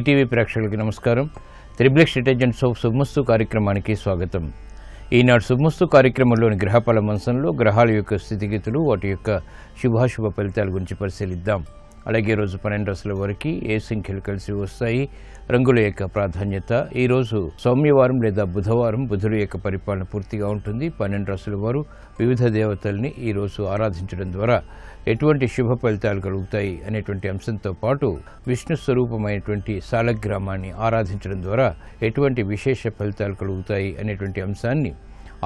ETV ప్రేక్షకులకి నమస్కారం. త్రిబ్లెక్స్ detergent soap శుభమస్తు కార్యక్రమానికి స్వాగతం. ఈనాడు శుభమస్తు కార్యక్రమంలోని గ్రహఫల మంచంలో గ్రహాల యొక్క స్థితిగతులు, వాటి యొక్క శుభాశుభ ఫలితాల గురించి పరిశీలిద్దాం. అలాగే రోజు 12 రాశుల వరకు ఏ సంఖ్యలు కలిసి వస్తాయి, రంగుల యొక్క ప్రాధాన్యత, ఈరోజు సౌమ్యవారం లేదా బుధవారం బుధుడు యొక్క పరిపాలన పూర్తిగా ఉంటుంది. 12 రాశుల వారు వివిధ దేవతల్ని ఈరోజు ఆరాధించడం ద్వారా ఎటువంటి శుభ ఫలితాలు కలుగుతాయి అనేటువంటి అంశంతో పాటు విష్ణు స్వరూపమైనటువంటి సాలగ్రామాన్ని ఆరాధించడం ద్వారా ఎటువంటి విశేష ఫలితాలు కలుగుతాయి అనేటువంటి అంశాన్ని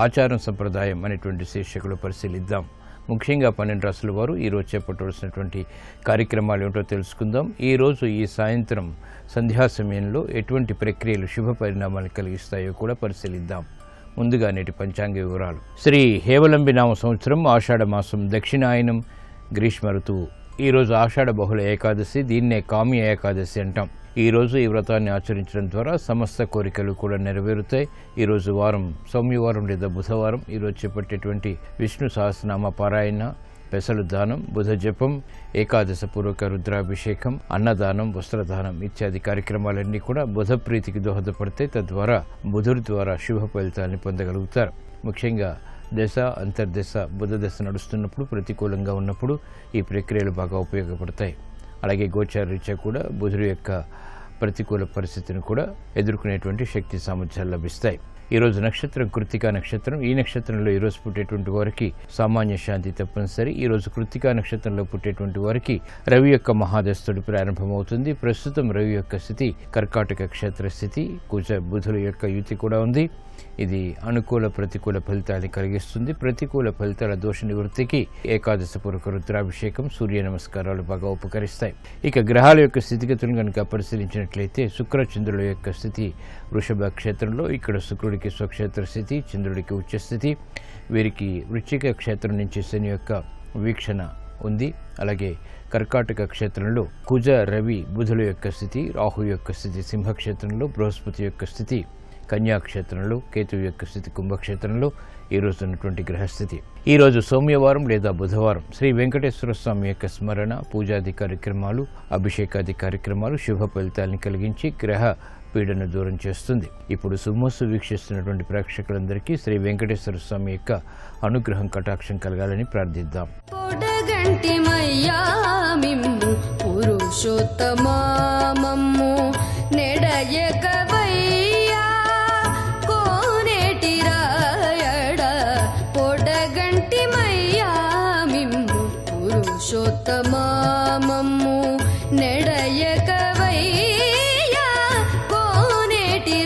ఆచారం సంప్రదాయం అనేటువంటి శీర్షికలో పరిశీలిద్దాం. ముఖ్యంగా 12 రాశుల వారు ఈరోజు చేపట్టవలసినటువంటి కార్యక్రమాలు ఏమిటో తెలుసుకుందాం. ఈరోజు ఈ సాయంత్రం సంధ్యా సమయంలో ఎటువంటి ప్రక్రియలు శుభ పరిణామాలు కలిగిస్తాయో కూడా పరిశీలిద్దాం. ముందుగా నేటి పంచాంగ వివరాలు. శ్రీ హేవలంబి నామ సంవత్సరం ఆషాఢ మాసం దక్షిణాయనం గ్రీష్మ ఋతువు. ఈరోజు ఆషాఢ బహుళ ఏకాదశి, దీన్నే కామ్య ఏకాదశి అంటాం. ఈరోజు ఈ వ్రతాన్ని ఆచరించడం ద్వారా సమస్త కోరికలు కూడా నెరవేరుతాయి. ఈరోజు వారం సౌమ్యవారం లేదా బుధవారం. ఈరోజు చేపట్టేటువంటి విష్ణు సహస్రనామ పారాయణ, పెసలు దానం, బుధ జపం, ఏకాదశ పూర్వక రుద్రాభిషేకం, అన్నదానం, వస్త్రదానం ఇత్యాది కార్యక్రమాలన్నీ కూడా బుధ ప్రీతికి దోహదపడతాయి. తద్వారా బుధుడి ద్వారా శుభ ఫలితాన్ని పొందగలుగుతారు. ముఖ్యంగా దశ అంతర్దశ బుధ దశ నడుస్తున్నప్పుడు, ప్రతికూలంగా ఉన్నప్పుడు ఈ ప్రక్రియలు బాగా ఉపయోగపడతాయి. అలాగే గోచార రీత్యా కూడా బుధుడి యొక్క ప్రతికూల పరిస్థితిని కూడా ఎదుర్కొనేటువంటి శక్తి సామర్థ్యాలు లభిస్తాయి. ఈరోజు నక్షత్రం కృత్తికా నక్షత్రం. ఈ నక్షత్రంలో ఈరోజు పుట్టేటువంటి వారికి సామాన్య శాంతి తప్పనిసరి. ఈరోజు కృత్తికా నక్షత్రంలో పుట్టేటువంటి వారికి రవి యొక్క మహాదస్తుడు ప్రారంభమవుతుంది. ప్రస్తుతం రవి యొక్క స్థితి కర్కాటక క్షేత్ర స్థితి, కుజ బుధుల యొక్క యుతి కూడా ఉంది. ఇది అనుకూల ప్రతికూల ఫలితాన్ని కలిగిస్తుంది. ప్రతికూల ఫలితాల దోష నివృత్తికి ఏకాదశ పూర్వక రుద్రాభిషేకం, సూర్య నమస్కారాలు బాగా ఉపకరిస్తాయి. ఇక గ్రహాల యొక్క స్థితిగతులను కనుక పరిశీలించినట్లయితే శుక్ర చంద్రుల యొక్క స్థితి వృషభ క్షేత్రంలో, ఇక్కడ శుక్రుడికి స్వక్షేత్ర స్థితి, చంద్రుడికి ఉచ్చస్థితి. వీరికి వృశ్చిక క్షేత్రం నుంచి శని యొక్క వీక్షణ ఉంది. అలాగే కర్కాటక క్షేత్రంలో కుజ రవి బుధుల యొక్క స్థితి, రాహు యొక్క స్థితి సింహక్షేత్రంలో, బృహస్పతి యొక్క స్థితి కన్యాక్షేత్రంలో, కేతువు యొక్క స్థితి కుంభక్షేత్రంలో ఈరోజు ఉన్నటువంటి గ్రహస్థితి. ఈరోజు సౌమ్యవారం లేదా బుధవారం. శ్రీ వెంకటేశ్వర స్వామి యొక్క స్మరణ, పూజాది కార్యక్రమాలు, అభిషేకాది కార్యక్రమాలు శుభ ఫలితాలను కలిగించి గ్రహ పీడను దూరం చేస్తుంది. ఇప్పుడు శుభమస్తు వీక్షిస్తున్నటువంటి ప్రేక్షకులందరికీ శ్రీ వెంకటేశ్వర స్వామి యొక్క అనుగ్రహం కటాక్షం కలగాలని ప్రార్థిద్దాం. పురుషోత్తమము నెడయకవయ్యా కోనేటి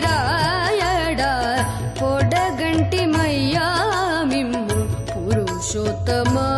రాయడా పొడగంటి మయ్యా మిమ్ము పురుషోత్తమా.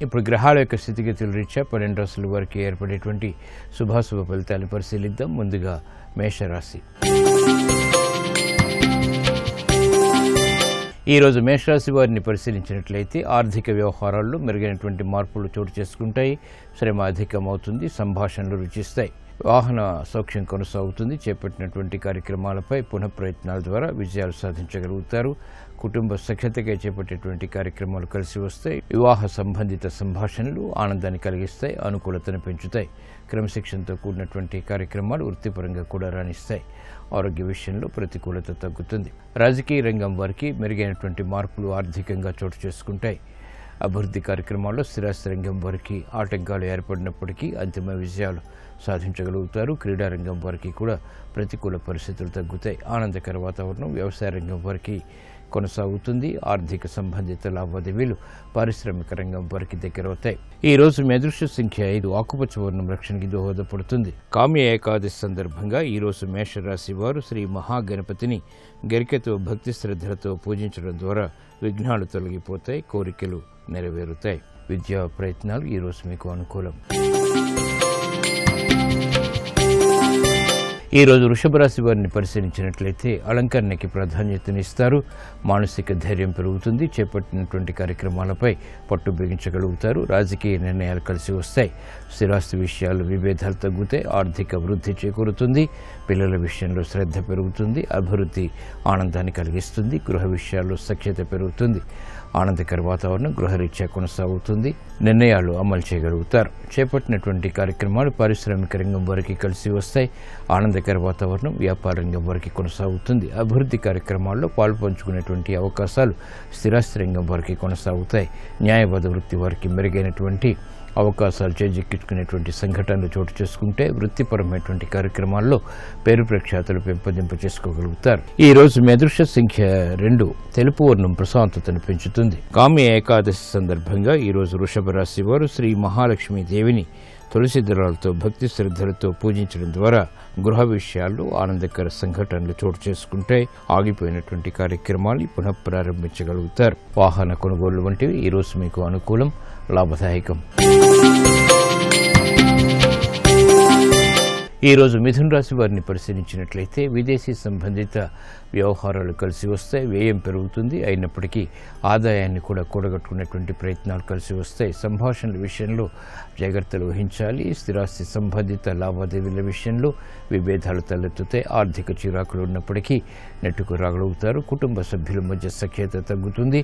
ఇప్పుడు గ్రహాల యొక్క స్థితిగతుల రీత్యా 12 రాశుల వారికి ఏర్పడేటువంటి శుభాశుభ ఫలితాలను పరిశీలిద్దాం. ముందుగా మేషరాశి. ఈరోజు మేషరాశి వారిని పరిశీలించినట్లయితే ఆర్థిక వ్యవహారాల్లో మెరుగైనటువంటి మార్పులు చోటు చేసుకుంటాయి. శ్రమ అధికమవుతుంది, సంభాషణలు రుచిస్తాయి. వాహన సౌఖ్యం కొనసాగుతుంది. చేపట్టినటువంటి కార్యక్రమాలపై పునఃప్రయత్నాల ద్వారా విజయాలు సాధించగలుగుతారు. కుటుంబ సఖ్యతగా చేపట్టేటువంటి కార్యక్రమాలు కలిసి వస్తాయి. వివాహ సంబంధిత సంభాషణలు ఆనందాన్ని కలిగిస్తాయి, అనుకూలతను పెంచుతాయి. క్రమశిక్షణతో కూడినటువంటి కార్యక్రమాలు వృత్తిపరంగా కూడా రాణిస్తాయి. ఆరోగ్య విషయంలో ప్రతికూలత తగ్గుతుంది. రాజకీయ రంగం వారికి మెరుగైనటువంటి మార్పులు ఆర్థికంగా చోటు చేసుకుంటాయి. అభివృద్ధి కార్యక్రమాల్లో స్థిరాస్తి రంగం వారికి ఆటంకాలు ఏర్పడినప్పటికీ అంతిమ విజయాలు సాధించగలుగుతారు. క్రీడారంగం వారికి కూడా ప్రతికూల పరిస్థితులు తగ్గుతాయి. ఆనందకర వాతావరణం. వ్యవసాయ రంగం వారికి కొనసాగుతుంది. ఆర్థిక సంబంధిత లావాదేవీలు పారిశ్రామిక రంగం వారికి దగ్గరవుతాయి. ఈ రోజు మీ అదృష్ట సంఖ్య 5. ఆకుపచ్చ వర్ణం రక్షణకి దోహదపడుతుంది. కామ్య ఏకాదశి సందర్భంగా ఈ రోజు మేషరాశి వారు శ్రీ మహాగణపతిని గరికతో భక్తి శ్రద్ధలతో పూజించడం ద్వారా విఘ్నాలు తొలగిపోతాయి, కోరికలు నెరవేరుతాయి. విద్యా ప్రయత్నాలు ఈ రోజు మీకు అనుకూలం. ఈ రోజు వృషభ రాశి వారిని పరిశీలించినట్లయితే అలంకరణకి ప్రాధాన్యతనిస్తారు. మానసిక ధైర్యం పెరుగుతుంది. చేపట్టినటువంటి కార్యక్రమాలపై పట్టు బిగించగలుగుతారు. రాజకీయ నిర్ణయాలు కలిసి వస్తాయి. స్థిరాస్తి విషయాలు విభేదాలు తగ్గుతాయి. ఆర్థిక వృద్ధి చేకూరుతుంది. పిల్లల విషయంలో శ్రద్ధ పెరుగుతుంది. అభివృద్ధి ఆనందాన్ని కలిగిస్తుంది. గృహ విషయాల్లో సఖ్యత పెరుగుతుంది. ఆనందకర వాతావరణం గృహరీత్యా కొనసాగుతుంది. నిర్ణయాలు అమలు చేయగలుగుతారు. చేపట్టినటువంటి కార్యక్రమాలు పారిశ్రామిక రంగం వారికి కలిసి వస్తాయి. ఆనందకర వాతావరణం వ్యాపార రంగం వారికి కొనసాగుతుంది. అభివృద్ధి కార్యక్రమాల్లో పాల్పంచుకునేటువంటి అవకాశాలు స్థిరాస్తి రంగం వారికి కొనసాగుతాయి. న్యాయవాద వృత్తి వారికి మెరుగైనటువంటి అవకాశాలు చేజిక్కించుకునేటువంటి సంఘటనలు చోటు చేసుకుంటే వృత్తిపరమైనటువంటి కార్యక్రమాల్లో పేరు ప్రఖ్యాతులు పెంపొందింప చేసుకోగలుగుతారు. ఈ రోజు మీ అదృష్ట సంఖ్య 2. తెలుపు వర్ణం ప్రశాంతతను పెంచుతుంది. కామ్య ఏకాదశి సందర్భంగా ఈ రోజు వృషభ రాశి వారు శ్రీ మహాలక్ష్మీ దేవిని తులసి దళాలతో భక్తి శ్రద్ధలతో పూజించడం ద్వారా గృహ విషయాల్లో ఆనందకర సంఘటనలు చోటు చేసుకుంటే ఆగిపోయినటువంటి కార్యక్రమాలు పునఃప్రారంభించగలుగుతారు. వాహన కొనుగోళ్లు వంటివి ఈ రోజు మీకు అనుకూలం, లాభదాయకం. ఈ రోజు మిథున రాశి వారిని పరిశీలించినట్లయితే విదేశీ సంబంధిత వ్యవహారాలు కలిసి వస్తాయి. వ్యయం పెరుగుతుంది. అయినప్పటికీ ఆదాయాన్ని కూడా కూడగట్టుకునేటువంటి ప్రయత్నాలు కలిసి వస్తాయి. సంభాషణల విషయంలో జాగ్రత్తలు వహించాలి. స్థిరాస్తి సంబంధిత లావాదేవీల విషయంలో విభేదాలు తలెత్తుతాయి. ఆర్థిక చిరాకులు ఉన్నప్పటికీ నెట్టుకు రాగలుగుతారు. కుటుంబ సభ్యుల మధ్య సఖ్యత తగ్గుతుంది.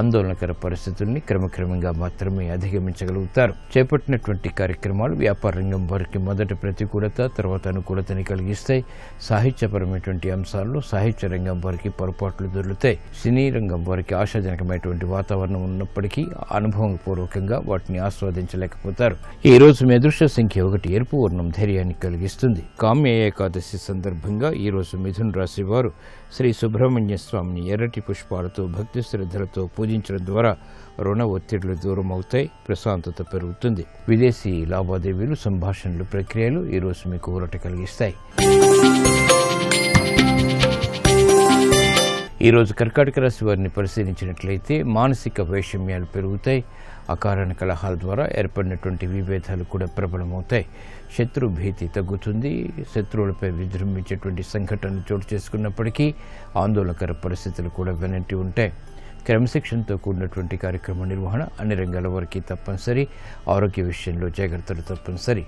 ఆందోళనకర పరిస్థితుల్ని క్రమక్రమంగా మాత్రమే అధిగమించగలుగుతారు. చేపట్టినటువంటి కార్యక్రమాలు వ్యాపార రంగం వారికి మొదట ప్రతికూలత, తర్వాత అనుకూలతని కలిగిస్తాయి. సాహిత్యపరమైనటువంటి అంశాల్లో సాహిత్య రంగం వారికి పొరపాట్లు దొరుకుతాయి. సినీ రంగం వారికి ఆశాజనకమైనటువంటి వాతావరణం ఉన్నప్పటికీ అనుభవపూర్వకంగా వాటిని ఆస్వాదించలేకపోతారు. ఈ రోజు మీ అదృష్ట సంఖ్య 1. ఎరుపు వర్ణం ధైర్యాన్ని కలిగిస్తుంది. కామ్య ఏకాదశి సందర్భంగా ఈ రోజు మిథున రాశి వారు శ్రీ సుబ్రహ్మణ్య స్వామిని ఎర్రటి పుష్పాలతో భక్తి శ్రద్ధలతో పూజించడం ద్వారా రుణ ఒత్తిళ్లు దూరం అవుతాయి. ప్రశాంతత పెరుగుతుంది. విదేశీ లావాదేవీలు, సంభాషణలు, ప్రక్రియలు ఈ రోజు మీకు ఊరట కలిగిస్తాయి. ఈ రోజు కర్కాటక రాశి వారిని పరిశీలించినట్లయితే మానసిక వైషమ్యాలు పెరుగుతాయి. అకారణ కలహాల ద్వారా ఏర్పడినటువంటి విభేదాలు కూడా ప్రబలమవుతాయి. శత్రు భీతి తగ్గుతుంది. శత్రువులపై విజృంభించేటువంటి సంఘటనలు చోటు చేసుకున్నప్పటికీ ఆందోళనకర పరిస్థితులు కూడా వెనంటి ఉంటాయి. క్రమశిక్షణతో కూడినటువంటి కార్యక్రమ నిర్వహణ అన్ని రంగాల వారికి తప్పనిసరి. ఆరోగ్య విషయంలో జాగ్రత్తలు తప్పనిసరి.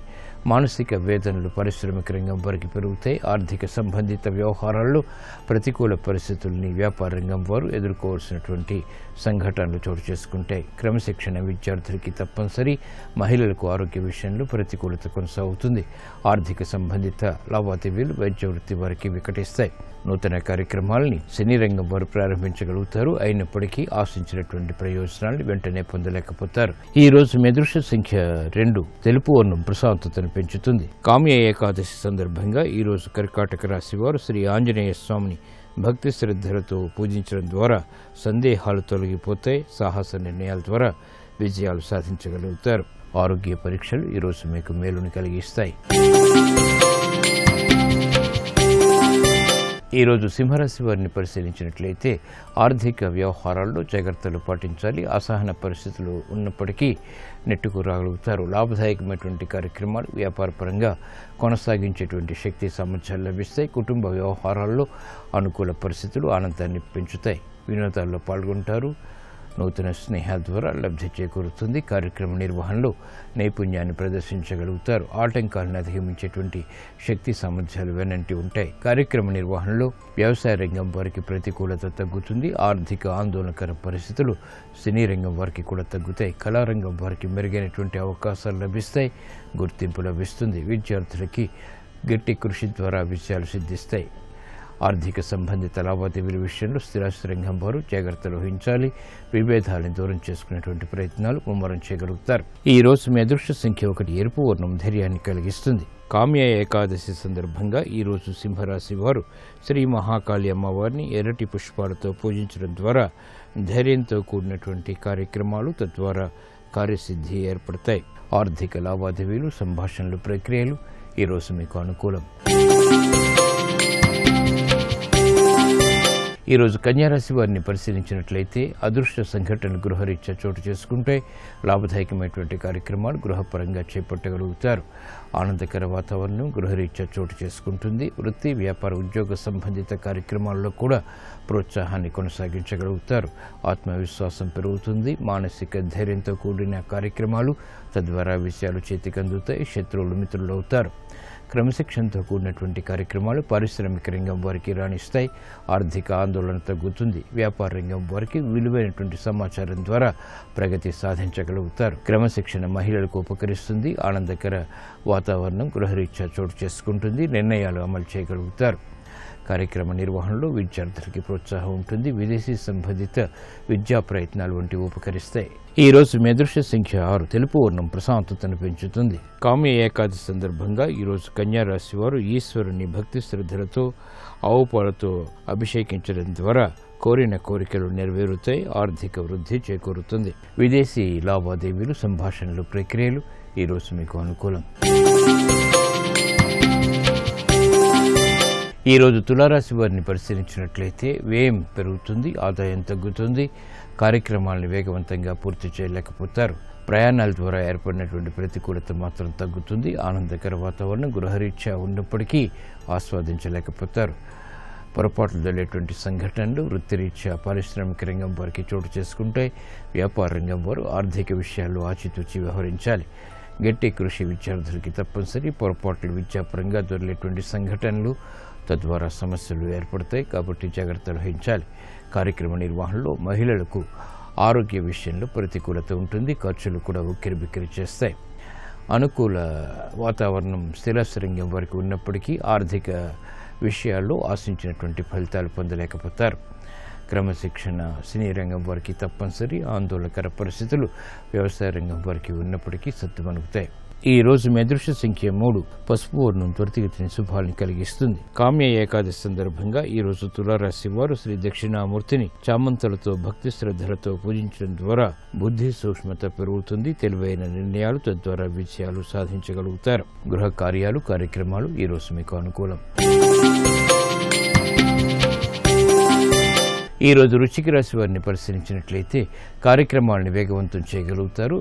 మానసిక వేదనలు పారిశ్రామిక రంగం వారికి పెరుగుతాయి. ఆర్థిక సంబంధిత వ్యవహారాల్లో ప్రతికూల పరిస్థితుల్ని వ్యాపార రంగం వారు ఎదుర్కోవాల్సినటువంటి సంఘటనలు చోటు చేసుకుంటాయి. క్రమశిక్షణ విద్యార్థులకి తప్పనిసరి. మహిళలకు ఆరోగ్య విషయంలో ప్రతికూలత కొనసాగుతుంది. ఆర్థిక సంబంధిత లావాదేవీలు వైద్య వృత్తి వారికి వికటిస్తాయి. నూతన కార్యక్రమాలని సినీ రంగం వారు ప్రారంభించగలుగుతారు. అయినప్పటికీ ఆశించినటువంటి ప్రయోజనాలు వెంటనే పొందలేకపోతారు. ఈ రోజు మీ అదృష్ట సంఖ్య 2. తెలుపు వర్ణం ప్రశాంతతను పెంచుతుంది. కామ్య ఏకాదశి సందర్భంగా ఈ రోజు కర్కాటక రాశి వారు శ్రీ ఆంజనేయ స్వామిని భక్తి శ్రద్ధలతో పూజించడం ద్వారా సందేహాలు తొలగిపోతాయి. సాహస నిర్ణయాల ద్వారా విజయాలు సాధించగలుగుతారు. ఆరోగ్య పరీక్షలు ఈ రోజు మీకు మేలుని కలిగిస్తాయి. ఈ రోజు సింహరాశి వారిని పరిశీలించినట్లయితే ఆర్థిక వ్యవహారాల్లో జాగ్రత్తలు పాటించాలి. అసహన పరిస్థితులు ఉన్నప్పటికీ నెట్టుకు రాగలుగుతారు. లాభదాయకమైనటువంటి కార్యక్రమాలు వ్యాపారపరంగా కొనసాగించేటువంటి శక్తి సామర్థ్యాలు లభిస్తాయి. కుటుంబ వ్యవహారాల్లో అనుకూల పరిస్థితులు ఆనందాన్ని పెంచుతాయి. వినోదాల్లో పాల్గొంటారు. నూతన స్నేహాల ద్వారా లబ్ధి చేకూరుతుంది. కార్యక్రమ నిర్వహణలో నైపుణ్యాన్ని ప్రదర్శించగలుగుతారు. ఆటంకాలను అధిగమించేటువంటి శక్తి సామర్థ్యాలు వెనంటి ఉంటాయి. కార్యక్రమ నిర్వహణలో వ్యవసాయ రంగం వారికి ప్రతికూలత తగ్గుతుంది. ఆర్థిక ఆందోళనకర పరిస్థితులు సినీ రంగం వారికి కూడా తగ్గుతాయి. కళారంగం వారికి మెరుగైనటువంటి అవకాశాలు లభిస్తాయి. గుర్తింపు లభిస్తుంది. విద్యార్థులకి గట్టి కృషి ద్వారా విజయాలు సిద్ధిస్తాయి. ఆర్థిక సంబంధిత లావాదేవీల విషయంలో స్థిరాస్తి రంగం వారు జాగ్రత్తలు వహించాలి. విభేదాలను దూరం చేసుకునేటువంటి ప్రయత్నాలు ముమ్మరం చేయగలుగుతారు. ఈ రోజు మీ అదృష్ట సంఖ్య 1. ఎరుపు వర్ణం ధైర్యాన్ని కలిగిస్తుంది. కామ్య ఏకాదశి సందర్భంగా ఈరోజు సింహరాశి వారు శ్రీ మహాకాళి అమ్మవారిని ఎర్రటి పుష్పాలతో పూజించడం ద్వారా ధైర్యంతో కూడినటువంటి కార్యక్రమాలు తద్వారా కార్యసిద్ధి ఏర్పడతాయి. ఆర్థిక లావాదేవీలు, సంభాషణలు, ప్రక్రియలు ఈరోజు మీకు అనుకూలం. ఈరోజు కన్యారాశి వారిని పరిశీలించినట్లయితే అదృష్ట సంఘటనలు గృహరీత్యా చోటు చేసుకుంటే లాభదాయకమైనటువంటి కార్యక్రమాలు గృహపరంగా చేపట్టగలుగుతారు. ఆనందకర వాతావరణం గృహరీత్యా చోటు చేసుకుంటుంది. వృత్తి, వ్యాపార, ఉద్యోగ సంబంధిత కార్యక్రమాల్లో కూడా ప్రోత్సాహాన్ని కొనసాగించగలుగుతారు. ఆత్మవిశ్వాసం పెరుగుతుంది. మానసిక ధైర్యంతో కూడిన కార్యక్రమాలు తద్వారా విషయాలు చేతికి అందుతాయి. శత్రువులు మిత్రులు అవుతారు. క్రమశిక్షణతో కూడినటువంటి కార్యక్రమాలు పారిశ్రామిక రంగం వారికి రాణిస్తాయి. ఆర్థిక ఆందోళన తగ్గుతుంది. వ్యాపార రంగం వారికి విలువైనటువంటి సమాచారం ద్వారా ప్రగతి సాధించగలుగుతారు. క్రమశిక్షణ మహిళలకు ఉపకరిస్తుంది. ఆనందకర వాతావరణం గృహరీత్యా చోటు చేసుకుంటుంది. నిర్ణయాలు అమలు చేయగలుగుతారు. కార్యక్రమ నిర్వహణలో విద్యార్థులకి ప్రోత్సాహం ఉంటుంది. విదేశీ సంబంధిత విద్యా ప్రయత్నాలు వంటివి ఉపకరిస్తాయి. ఈ రోజు మీ అదృష్ట సంఖ్య 6. తెలుపు వర్ణం ప్రశాంతతను పెంచుతుంది. కామ్య ఏకాదశి సందర్భంగా ఈరోజు కన్యారాశి వారు ఈశ్వరుని భక్తి శ్రద్ధలతో ఆవు పాలతో అభిషేకించడం ద్వారా కోరిన కోరికలు నెరవేరుతాయి. ఆర్థిక వృద్ధి చేకూరుతుంది. విదేశీ లావాదేవీలు, సంభాషణలు, ప్రక్రియలు ఈరోజు మీకు అనుకూలం. ఈరోజు తులారాశి వారిని పరిశీలించినట్లయితే వ్యయం పెరుగుతుంది, ఆదాయం తగ్గుతుంది. కార్యక్రమాలను వేగవంతంగా పూర్తి చేయలేకపోతారు. ప్రయాణాల ద్వారా ఏర్పడినటువంటి ప్రతికూలత మాత్రం తగ్గుతుంది. ఆనందకర వాతావరణం గృహరీత్యా ఉన్నప్పటికీ ఆస్వాదించలేకపోతారు. పొరపాట్లు జరిగేటువంటి సంఘటనలు వృత్తిరీత్యా పారిశ్రామిక రంగం వారికి చోటు చేసుకుంటాయి. వ్యాపార రంగం వారు ఆర్థిక విషయాల్లో ఆచితూచి వ్యవహరించాలి. గట్టి కృషి విద్యార్థులకి తప్పనిసరి. పొరపాట్లు విద్యాపరంగా దొరికేటువంటి సంఘటనలు తద్వారా సమస్యలు ఏర్పడతాయి కాబట్టి జాగ్రత్తలు వహించాలి. కార్యక్రమ నిర్వహణలో మహిళలకు ఆరోగ్య విషయంలో ప్రతికూలత ఉంటుంది. ఖర్చులు కూడా ఉక్కిరిబిక్కిరి చేస్తాయి. అనుకూల వాతావరణం స్థిరాస్తి వరకు ఉన్నప్పటికీ ఆర్థిక విషయాల్లో ఆశించినటువంటి ఫలితాలు పొందలేకపోతారు. క్రమశిక్షణ సినీ రంగం వారికి తప్పనిసరి. ఆందోళనకర పరిస్థితులు వ్యవసాయ రంగం వారికి ఉన్నప్పటికీ సత్తుమణుగుతాయి. ఈ రోజు మీ అదృష్ట సంఖ్య 3. పసుపు వర్ణం త్వరితగతిన శుభాలను కలిగిస్తుంది. కామ్య ఏకాదశి సందర్భంగా ఈ రోజు తులారాశి వారు శ్రీ దక్షిణామూర్తిని చామంతులతో భక్తి శ్రద్ధలతో పూజించడం ద్వారా బుద్ధి సూక్ష్మత పెరుగుతుంది. తెలివైన నిర్ణయాలు తద్వారా విజయాలు సాధించగలుగుతారు. గృహ కార్యాలు, కార్యక్రమాలు ఈ రోజు మీకు అనుకూలం. ఈ రోజు వృశ్చిక రాశి వారిని పరిశీలించినట్లయితే కార్యక్రమాలను వేగవంతం చేయగలుగుతారు.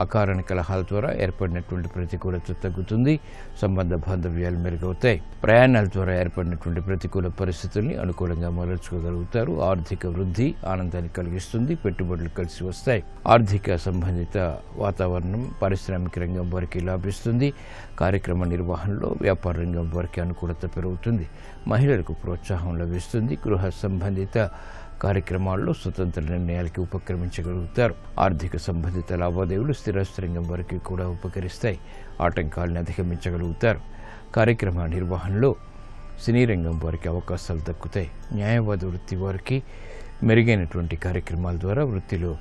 అకారణ కలహాల ద్వారా ఏర్పడినటువంటి ప్రతికూలత తగ్గుతుంది. సంబంధ బాంధవ్యాలు మెరుగవుతాయి. ప్రయాణాల ద్వారా ఏర్పడినటువంటి ప్రతికూల పరిస్థితుల్ని అనుకూలంగా మరల్చుకోగలుగుతారు. ఆర్థిక వృద్ధి ఆనందాన్ని కలిగిస్తుంది. పెట్టుబడులు కలిసి వస్తాయి. ఆర్థిక సంబంధిత వాతావరణం పారిశ్రామిక రంగం వారికి లాభిస్తుంది. కార్యక్రమ నిర్వహణలో వ్యాపార రంగం వారికి అనుకూలత పెరుగుతుంది. మహిళలకు ప్రోత్సాహం లభిస్తుంది. గృహ సంబంధిత కార్యక్రమాల్లో స్వతంత్ర నిర్ణయాలకి ఉపక్రమించగలుగుతారు. ఆర్థిక సంబంధిత లావాదేవీలు స్థిరాస్తి రంగం వరకు కూడా ఉపకరిస్తాయి. ఆటంకాలను అధిగమించగలుగుతారు. కార్యక్రమ నిర్వహణలో సినీ రంగం వారికి అవకాశాలు దక్కుతాయి. న్యాయవాద వృత్తి వారికి మెరుగైనటువంటి కార్యక్రమాల ద్వారా వృత్తిలో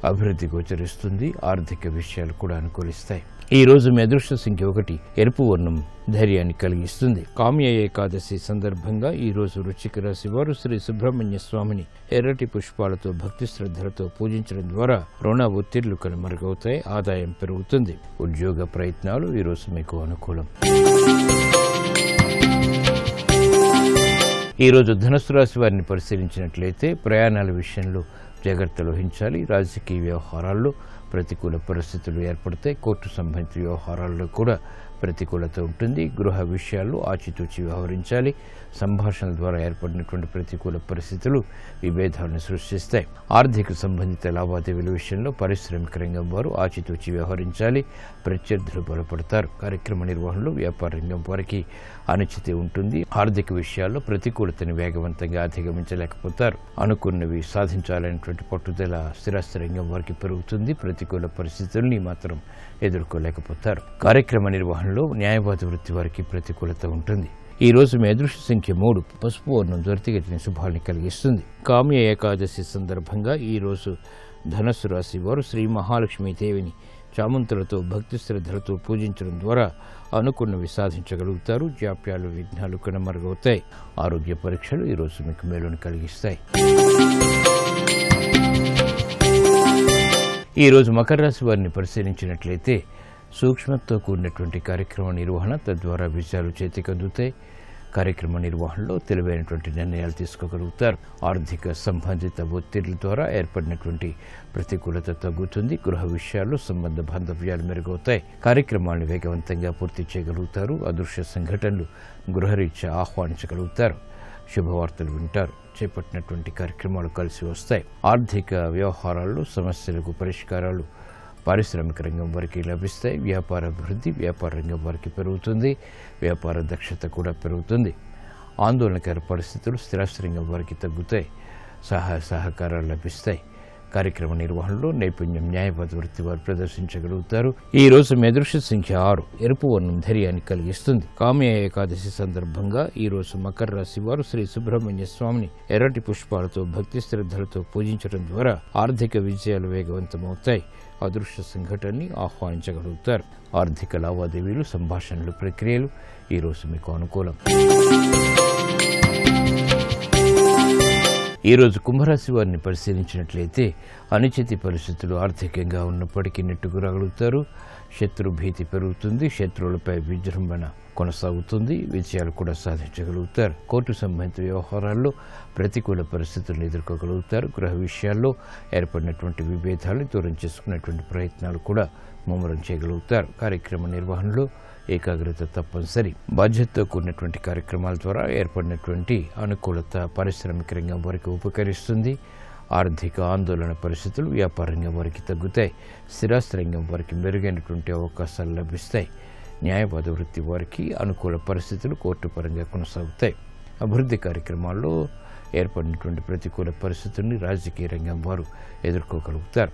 అభివృద్ధి గోచరిస్తుంది. ఆర్థిక విషయాలు కూడా అనుకూలిస్తాయి. ఈ రోజు మీ అదృష్ట సంఖ్య 1. ఎరుపు వర్ణం ధైర్యాన్ని కలిగిస్తుంది. కామ్య ఏకాదశి సందర్భంగా ఈ రోజు వృశ్చిక రాశి వారు శ్రీ సుబ్రహ్మణ్య స్వామిని ఎర్రటి పుష్పాలతో భక్తి శ్రద్ధలతో పూజించడం ద్వారా రుణ ఒత్తిళ్లు కనుమరుగవుతాయి. ఆదాయం పెరుగుతుంది. ఉద్యోగ ప్రయత్నాలు ఈ రోజు మీకు అనుకూలం. ఈ రోజు ధనుస్సు రాశి వారిని పరిశీలించినట్లయితే ప్రయాణాల విషయంలో జాగ్రత్తలు వహించాలి. రాజకీయ వ్యవహారాల్లో ప్రతికూల పరిస్థితులు ఏర్పడతాయి. కోర్టు సంబంధిత వ్యవహారాల్లో కూడా ప్రతికూలత ఉంటుంది. గృహ విషయాల్లో ఆచితూచి వ్యవహరించాలి. సంభాషణల ద్వారా ఏర్పడినటువంటి ప్రతికూల పరిస్థితులు విభేదాలను సృష్టిస్తాయి. ఆర్థిక సంబంధిత లావాదేవీల విషయంలో పారిశ్రామిక రంగం వారు ఆచితూచి వ్యవహరించాలి. ప్రత్యర్థులు బలపడతారు. కార్యక్రమ నిర్వహణలో వ్యాపార రంగం వారికి అనిశ్చితి ఉంటుంది. ఆర్థిక విషయాల్లో ప్రతికూలతను వేగవంతంగా అధిగమించలేకపోతారు. అనుకున్నవి సాధించాలనేటువంటి పట్టుదల స్థిరాస్తి రంగం వారికి పెరుగుతుంది. ప్రతికూల పరిస్థితుల్ని మాత్రం ఎదుర్కోలేకపోతారు. కార్యక్రమ నిర్వహణలో న్యాయవాద వృత్తి వారికి ప్రతికూలత ఉంటుంది. ఈ రోజు మీ అదృష్ట సంఖ్య 3. పసుపు వర్ణం త్వరితగతిన శుభాన్ని కలిగిస్తుంది. కామ్య ఏకాదశి సందర్భంగా ఈ రోజు ధనుస్సు రాశి వారు శ్రీ మహాలక్ష్మీదేవిని చామంతులతో భక్తి శ్రద్ధలతో పూజించడం ద్వారా అనుకున్నవి సాధించగలుగుతారు. జాప్యాలు విఘ్నాలు కనుమరుగవుతాయి. ఆరోగ్య పరీక్షలు ఈరోజు మీకు మేలును కలిగిస్తాయి. ఈరోజు మకర రాశి వారిని పరిశీలించినట్లయితే సూక్ష్మతో కూడినటువంటి కార్యక్రమ నిర్వహణ, తద్వారా విజయాలు చేతికందుతాయి. కార్యక్రమ నిర్వహణలో తెలివైనటువంటి నిర్ణయాలు తీసుకోగలుగుతారు. ఆర్థిక సంబంధిత ఒత్తిళ్ల ద్వారా ఏర్పడినటువంటి ప్రతికూలత తగ్గుతుంది. గృహ విషయాల్లో సంబంధ బాంధవ్యాలు మెరుగవుతాయి. కార్యక్రమాలను వేగవంతంగా పూర్తి చేయగలుగుతారు. అదృశ్య సంఘటనలు గృహరీత్యా ఆహ్వానించగలుగుతారు. శుభవార్తలు వింటారు. చేపట్టినటువంటి కార్యక్రమాలు కలిసి వస్తాయి. ఆర్థిక వ్యవహారాల్లో సమస్యలకు పరిష్కారాలు పారిశ్రామిక రంగం వారికి లభిస్తాయి. వ్యాపార అభివృద్ధి వ్యాపార రంగం వారికి పెరుగుతుంది. వ్యాపార దక్షత కూడా పెరుగుతుంది. ఆందోళనకర పరిస్థితులు స్థిరాస్తి రంగం వారికి తగ్గుతాయి. సహాయ సహకారాలు లభిస్తాయి. కార్యక్రమ నిర్వహణలో నైపుణ్యం న్యాయవాద వృత్తి వారు ప్రదర్శించగలుగుతారు. ఈ రోజు మీ అదృష్ట సంఖ్య 6. ఎరుపు వర్ణం ధైర్యాన్ని కలిగిస్తుంది. కామ్య ఏకాదశి సందర్భంగా ఈ రోజు మకర రాశి వారు శ్రీ సుబ్రహ్మణ్య స్వామిని ఎర్రటి పుష్పాలతో భక్తి శ్రద్ధలతో పూజించడం ద్వారా ఆర్థిక విజయాలు వేగవంతమవుతాయి. అదృష్ట సంఘటనని ఆహ్వానించగలుగుతారు. ఆర్థిక లావాదేవీలు, సంభాషణలు, ప్రక్రియలు ఈరోజు మీకు అనుకూలం. ఈరోజు కుంభరాశి వారిని పరిశీలించినట్లయితే అనిశ్చిత పరిస్థితులు ఆర్థికంగా ఉన్నప్పటికీ నెట్టుకురాగలుగుతారు. శత్రు భీతి పెరుగుతుంది. శత్రువులపై విజృంభణ కొనసాగుతుంది. విజయాలు కూడా సాధించగలుగుతారు. కోర్టు సంబంధిత వ్యవహారాల్లో ప్రతికూల పరిస్థితులను ఎదుర్కోగలుగుతారు. గృహ విషయాల్లో ఏర్పడినటువంటి విభేదాలను దూరం చేసుకునేటువంటి ప్రయత్నాలు కూడా ముమ్మరం చేయగలుగుతారు. కార్యక్రమ నిర్వహణలో ఏకాగ్రత తప్పనిసరి. బాధ్యతతో కూడినటువంటి కార్యక్రమాల ద్వారా ఏర్పడినటువంటి అనుకూలత పారిశ్రామిక రంగం వారికి ఉపకరిస్తుంది. ఆర్థిక ఆందోళన పరిస్థితులు వ్యాపార రంగం వారికి తగ్గుతాయి. స్థిరాస్తి రంగం వారికి మెరుగైనటువంటి అవకాశాలు లభిస్తాయి. న్యాయవాద వృత్తి వారికి అనుకూల పరిస్థితులు కోర్టు పరంగా కొనసాగుతాయి. అభివృద్ధి కార్యక్రమాల్లో ఏర్పడినటువంటి ప్రతికూల పరిస్థితుల్ని రాజకీయ రంగం వారు ఎదుర్కోగలుగుతారు.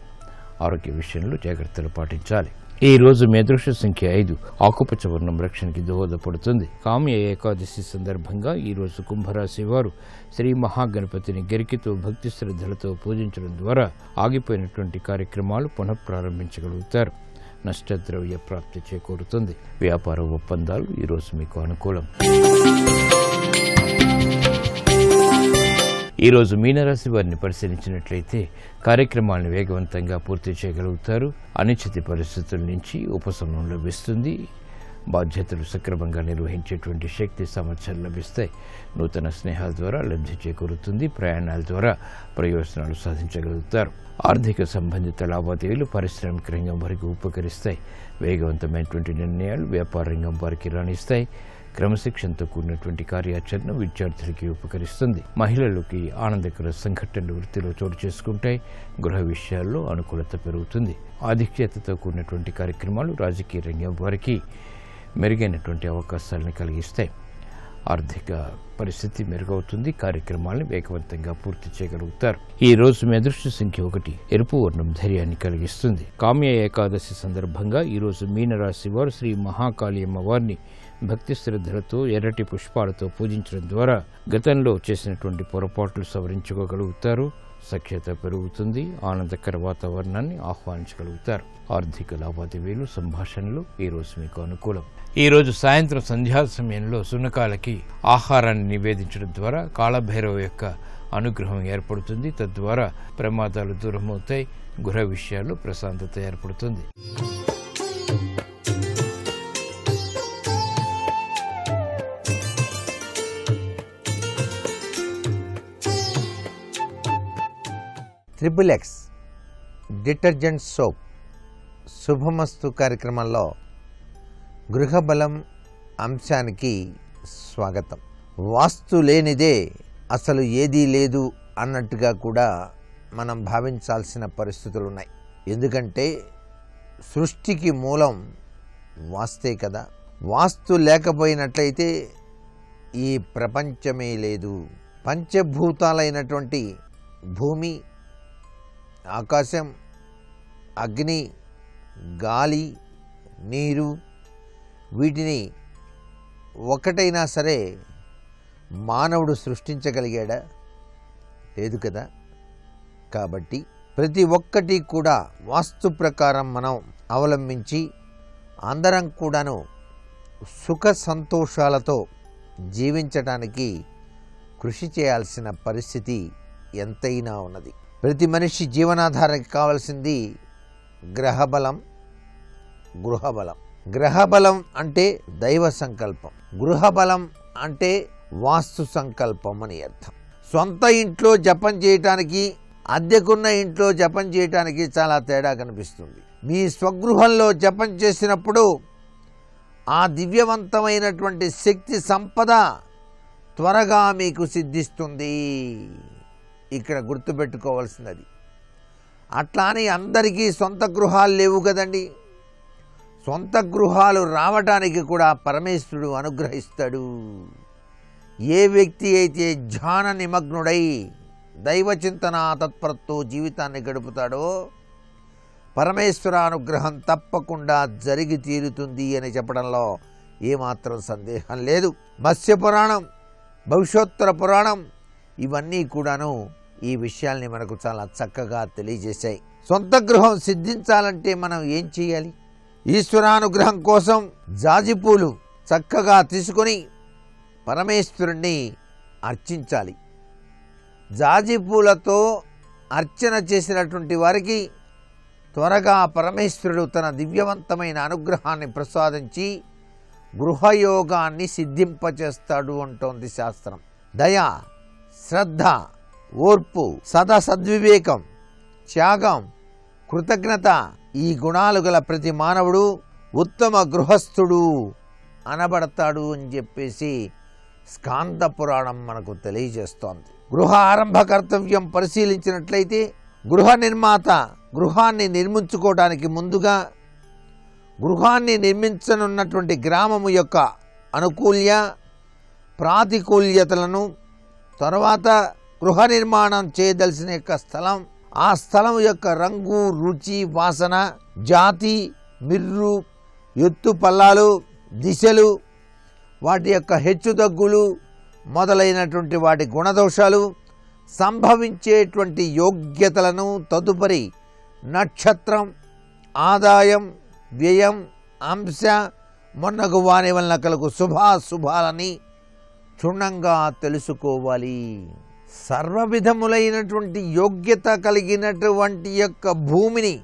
ఆరోగ్య విషయంలో జాగ్రత్తలు పాటించాలి. ఈ రోజు మీ అదృష్ట సంఖ్య 5. ఆకుపచ్చ వర్ణం రక్షణకి దోహదపడుతుంది. కామ్య ఏకాదశి సందర్భంగా ఈ రోజు కుంభరాశి వారు శ్రీ మహాగణపతిని గరికితో భక్తి శ్రద్ధలతో పూజించడం ద్వారా ఆగిపోయినటువంటి కార్యక్రమాలు పునఃప్రారంభించగలుగుతారు. నష్టద్రవ్య ప్రాప్తి చేకూరుతుంది. వ్యాపార ఒప్పందాలు ఈరోజు మీకు అనుకూలం. ఈరోజు మీనరాశి వారిని పరిశీలించినట్లయితే కార్యక్రమాలను వేగవంతంగా పూర్తి చేయగలుగుతారు. అనిశ్చిత పరిస్థితుల నుంచి ఉపశమనం లభిస్తుంది. బాధ్యతలు సక్రమంగా నిర్వహించేటువంటి శక్తి సామర్థ్యాలు లభిస్తాయి. నూతన స్నేహాల ద్వారా లబ్ధి చేకూరుతుంది. ప్రయాణాల ద్వారా ప్రయోజనాలు సాధించగలుగుతారు. ఆర్థిక సంబంధిత లావాదేవీలు పారిశ్రామిక రంగం వారికి ఉపకరిస్తాయి. వేగవంతమైనటువంటి నిర్ణయాలు వ్యాపార రంగం వారికి రాణిస్తాయి. క్రమశిక్షణతో కూడినటువంటి కార్యాచరణ విద్యార్థులకి ఉపకరిస్తుంది. మహిళలకి ఆనందకర సంఘటనలు వృత్తిలో చోటు చేసుకుంటాయి. గృహ విషయాల్లో అనుకూలత పెరుగుతుంది. ఆధిక్యతతో కూడినటువంటి కార్యక్రమాలు రాజకీయ రంగం వారికి మెరుగైనటువంటి అవకాశాలను కలిగిస్తాయి. ఆర్థిక పరిస్థితి మెరుగవుతుంది. కార్యక్రమాలను వేగవంతంగా పూర్తి చేయగలుగుతారు. ఈ రోజు మీ అదృష్ట సంఖ్య 1. ఎరుపు వర్ణం ధైర్యాన్ని కలిగిస్తుంది. కామ్య ఏకాదశి సందర్భంగా ఈ రోజు మీనరాశి వారు శ్రీ మహాకాళి అమ్మవారిని భక్తి శ్రద్ధలతో ఎర్రటి పుష్పాలతో పూజించడం ద్వారా గతంలో చేసినటువంటి పొరపాట్లు సవరించుకోగలుగుతారు. సఖ్యత పెరుగుతుంది. ఆనందకర వాతావరణాన్ని ఆహ్వానించగలుగుతారు. ఆర్థిక లావాదేవీలు, సంభాషణలు ఈరోజు మీకు అనుకూలం. ఈరోజు సాయంత్రం సంధ్యా సమయంలో శునకాలకి ఆహారాన్ని నివేదించడం ద్వారా కాళభైరవ యొక్క అనుగ్రహం ఏర్పడుతుంది. తద్వారా ప్రమాదాలు దూరమవుతాయి. గృహ విషయాల్లో ప్రశాంతత ఏర్పడుతుంది. XXX డిటర్జెంట్ సోప్ శుభమస్తు కార్యక్రమంలో గృహబలం అంశానికి స్వాగతం. వాస్తు లేనిదే అసలు ఏదీ లేదు అన్నట్టుగా కూడా మనం భావించాల్సిన పరిస్థితులు ఉన్నాయి. ఎందుకంటే సృష్టికి మూలం వాస్తే కదా. వాస్తు లేకపోయినట్లయితే ఈ ప్రపంచమే లేదు. పంచభూతాలైనటువంటి భూమి, ఆకాశం, అగ్ని, గాలి, నీరు వీటిని ఒకటైనా సరే మానవుడు సృష్టించగలిగాడా? లేదు కదా. కాబట్టి ప్రతి ఒక్కటి కూడా వాస్తు ప్రకారం మనం అవలంబించి అందరం కూడాను సుఖ సంతోషాలతో జీవించడానికి కృషి చేయాల్సిన పరిస్థితి ఎంతైనా ఉన్నది. ప్రతి మనిషి జీవనాధారానికి కావాల్సింది గ్రహబలం, గృహబలం. గ్రహబలం అంటే దైవ సంకల్పం, గృహబలం అంటే వాస్తు సంకల్పం అని అర్థం. సొంత ఇంట్లో జపం చేయటానికి, అద్దెకున్న ఇంట్లో జపం చేయటానికి చాలా తేడా కనిపిస్తుంది. మీ స్వగృహంలో జపం చేసినప్పుడు ఆ దివ్యవంతమైనటువంటి శక్తి సంపద త్వరగా మీకు సిద్ధిస్తుంది. ఇక్కడ గుర్తుపెట్టుకోవాల్సినది. అట్లా అని అందరికీ సొంత గృహాలు లేవు కదండి. సొంత గృహాలు రావడానికి కూడా పరమేశ్వరుడు అనుగ్రహిస్తాడు. ఏ వ్యక్తి అయితే ధ్యాన నిమగ్నుడై దైవ చింతన తత్పరతో జీవితాన్ని గడుపుతాడో పరమేశ్వర అనుగ్రహం తప్పకుండా జరిగి తీరుతుంది అని చెప్పడంలో ఏమాత్రం సందేహం లేదు. మత్స్య పురాణం, భవిష్యోత్తర పురాణం ఇవన్నీ కూడాను ఈ విషయాల్ని మనకు చాలా చక్కగా తెలియజేశాయి. సొంత గృహం సిద్ధించాలంటే మనం ఏం చేయాలి? ఈశ్వరానుగ్రహం కోసం జాజిపూలు చక్కగా తీసుకొని పరమేశ్వరుణ్ణి అర్చించాలి. జాజిపూలతో అర్చన చేసినటువంటి వారికి త్వరగా పరమేశ్వరుడు తన దివ్యవంతమైన అనుగ్రహాన్ని ప్రసాదించి గృహయోగాన్ని సిద్ధింపచేస్తాడు అంటోంది శాస్త్రం. దయ, శ్రద్ధ, ఓర్పు, సద్వివేకం, త్యాగం, కృతజ్ఞత ఈ గుణాలు గల ప్రతి మానవుడు ఉత్తమ గృహస్థుడు అనబడతాడు అని చెప్పేసి స్కాంద పురాణం మనకు తెలియజేస్తోంది. గృహ ఆరంభ కర్తవ్యం పరిశీలించినట్లయితే గృహ నిర్మాత గృహాన్ని నిర్మించుకోవడానికి ముందుగా గృహాన్ని నిర్మించనున్నటువంటి గ్రామము యొక్క అనుకూల్య ప్రాతికూల్యతలను, తర్వాత గృహ నిర్మాణం చేయదలసిన యొక్క స్థలం, ఆ స్థలం యొక్క రంగు, రుచి, వాసన, జాతి, మిర్రు, ఎత్తు పల్లాలు, దిశలు, వాటి యొక్క హెచ్చుతగ్గులు మొదలైనటువంటి వాటి గుణదోషాలు, సంభవించేటువంటి యోగ్యతలను, తదుపరి నక్షత్రం, ఆదాయం, వ్యయం, అంశ మొన్నగు వాని వలన కలుగు శుభాశుభాలని క్షుణ్ణంగా తెలుసుకోవాలి. సర్వవిధములైనటువంటి యోగ్యత కలిగినటువంటి యొక్క భూమిని